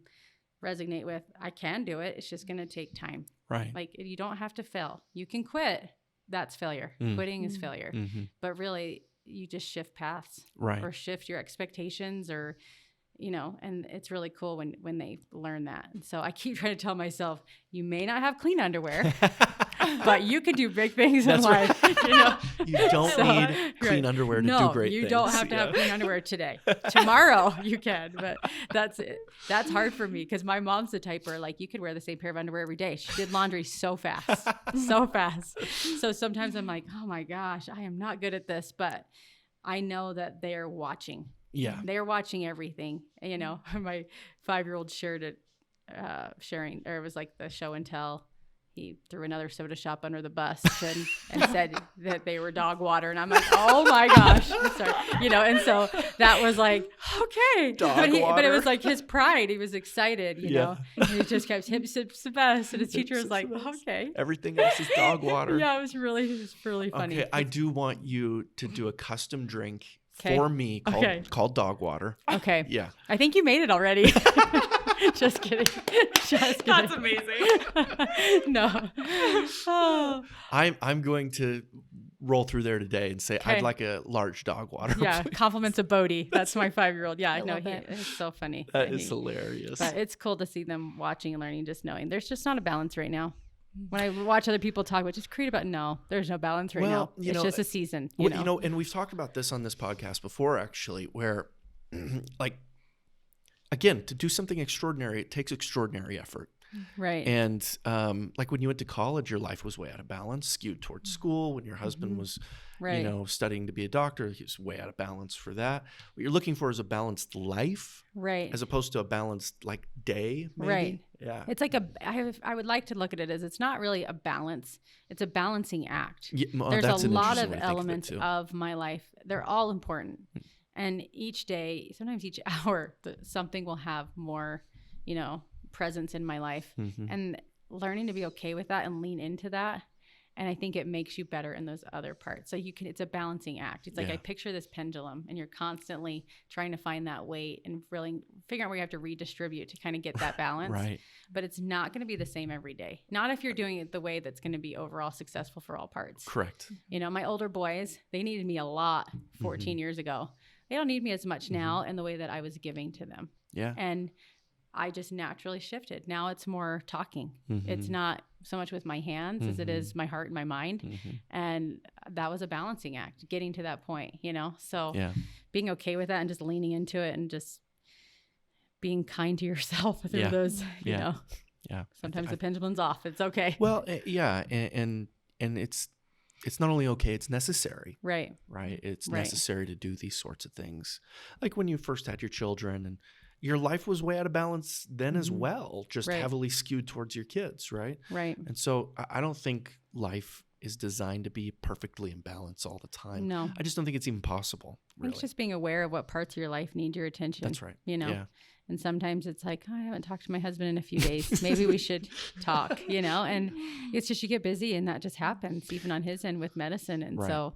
resonate with, I can do it. It's just going to take time. Right. Like you don't have to fail. You can quit. That's failure. Quitting is failure. But really you just shift paths, or shift your expectations, or you know, and it's really cool when they learn that. And so I keep trying to tell myself, you may not have clean underwear, but you can do big things in life. You know? You don't need clean underwear to do great things. No, you don't have to have clean underwear today. Tomorrow you can, but that's hard for me because my mom's the type where like you could wear the same pair of underwear every day. She did laundry so fast. So sometimes I'm like, oh my gosh, I am not good at this, but I know that they're watching. Yeah. They're watching everything. You know, my 5-year-old shared it, it was like the show and tell. He threw another soda shop under the bus and said that they were dog water. And I'm like, oh my gosh. Sorry. You know, and so that was like, okay. But it was like his pride. He was excited, you know. And he just kept hips the best. And his teacher was like, okay. Everything else is dog water. Yeah, it was really funny. Okay, I do want you to do a custom drink for me called dog water. Okay. Yeah. I think you made it already. Just kidding. That's amazing. No. Oh. I'm going to roll through there today and say, I'd like a large dog water. Yeah. Please. Compliments of Bodie. That's my 5-year-old. Yeah. I know. It's so funny. That is hilarious. But it's cool to see them watching and learning, just knowing there's just not a balance right now. When I watch other people talk about just create about, no, there's no balance right now. It's just a season. You know, and we've talked about this on this podcast before, actually, where like, again, to do something extraordinary, it takes extraordinary effort. Right. And like when you went to college, your life was way out of balance, skewed towards school. When your husband was, Right. studying to be a doctor, he was way out of balance for that. What you're looking for is a balanced life, Right. as opposed to a balanced like day, maybe. Right. Yeah. It's like I would like to look at it as it's not really a balance. It's a balancing act. Yeah, well, There's that's a an lot interesting of way to think elements it too. of my life. They're all important. And each day, sometimes each hour, something will have more, presence in my life. And learning to be okay with that and lean into that. And I think it makes you better in those other parts. So it's a balancing act. It's like I picture this pendulum and you're constantly trying to find that weight and really figure out where you have to redistribute to kind of get that balance. Right. But it's not going to be the same every day. Not if you're doing it the way that's going to be overall successful for all parts. Correct. My older boys, they needed me a lot 14 years ago. They don't need me as much now in the way that I was giving to them. Yeah. And I just naturally shifted. Now it's more talking. It's not so much with my hands as it is my heart and my mind. And that was a balancing act, getting to that point, So being okay with that and just leaning into it and just being kind to yourself through those, Yeah. Sometimes the pendulum's off. It's okay. Well, and it's not only okay, it's necessary. Right. Right. It's necessary to do these sorts of things. Like when you first had your children and your life was way out of balance then as well, just heavily skewed towards your kids, right? Right. And so I don't think life is designed to be perfectly in balance all the time. No. I just don't think it's even possible, really. It's just being aware of what parts of your life need your attention. That's right. Yeah. And sometimes it's like, I haven't talked to my husband in a few days. Maybe we should talk, and it's just you get busy and that just happens even on his end with medicine. And so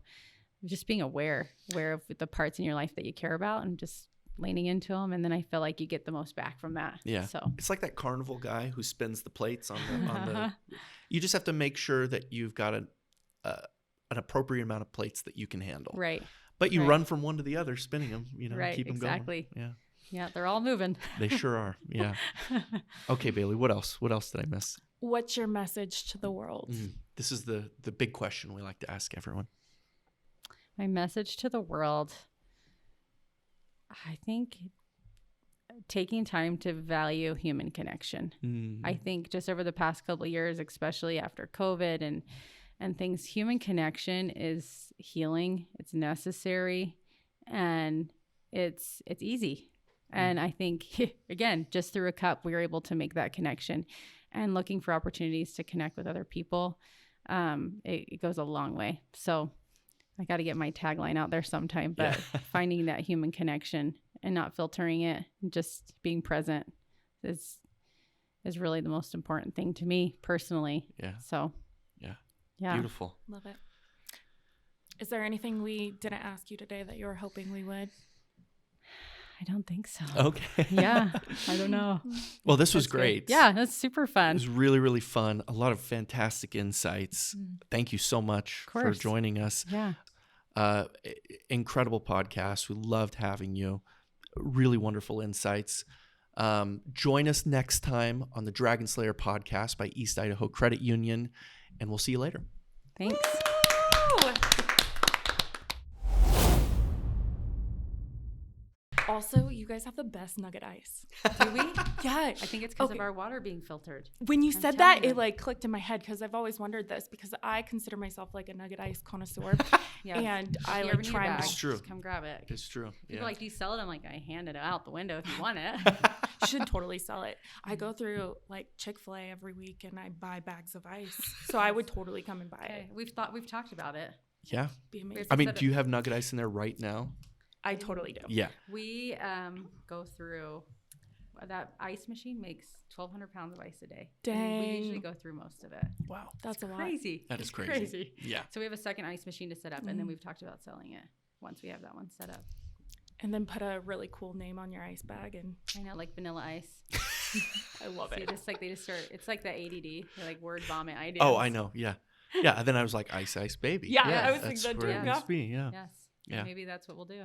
just being aware of the parts in your life that you care about and just leaning into them. And then I feel like you get the most back from that. Yeah. So it's like that carnival guy who spins the plates on the you just have to make sure that you've got an appropriate amount of plates that you can handle. Right. But you run from one to the other, spinning them, keep them exactly. going. Yeah. Yeah, they're all moving. They sure are. Yeah. Okay, Bailey, what else? What else did I miss? What's your message to the world? This is the big question we like to ask everyone. My message to the world, I think taking time to value human connection. I think just over the past couple of years, especially after COVID and things, human connection is healing. It's necessary and it's easy. And I think, again, just through a cup, we were able to make that connection and looking for opportunities to connect with other people. It goes a long way. So I got to get my tagline out there sometime, but finding that human connection and not filtering it and just being present is really the most important thing to me personally. Yeah. So, yeah. Beautiful. Love it. Is there anything we didn't ask you today that you were hoping we would? I don't think so. Okay. Yeah. I don't know. Well, this was great. Good. Yeah, that's super fun. It was really, really fun. A lot of fantastic insights. Thank you so much for joining us. Yeah. Incredible podcast. We loved having you. Really wonderful insights. Join us next time on the DRGN SLYR Podcast by East Idaho Credit Union, and we'll see you later. Thanks. Also, you guys have the best nugget ice. Do we? Yeah. I think it's because of our water being filtered. When you said that, it like clicked in my head because I've always wondered this because I consider myself like a nugget ice connoisseur. And I like try and It's true. Just come grab it. It's true. People like, do you sell it? I'm like, I hand it out the window if you want it. Should totally sell it. I go through like Chick-fil-A every week and I buy bags of ice. So I would totally come and buy it. We've talked about it. Yeah. Be amazing. I mean, do you have nugget ice in there right now? I totally do. Yeah. We go through that ice machine makes 1,200 pounds of ice a day. Dang. We usually go through most of it. Wow. That's a lot. Crazy. That is crazy. Yeah. So we have a second ice machine to set up, and then we've talked about selling it once we have that one set up. And then put a really cool name on your ice bag. And I know, like Vanilla Ice. I love it. They just start, it's like the ADD, they're like word vomit ideas. Oh, I know. Yeah. Yeah. And then I was like, Ice Baby. Yeah, I was thinking that too. That's where it must be. Yeah. Yes. Yeah. Maybe that's what we'll do.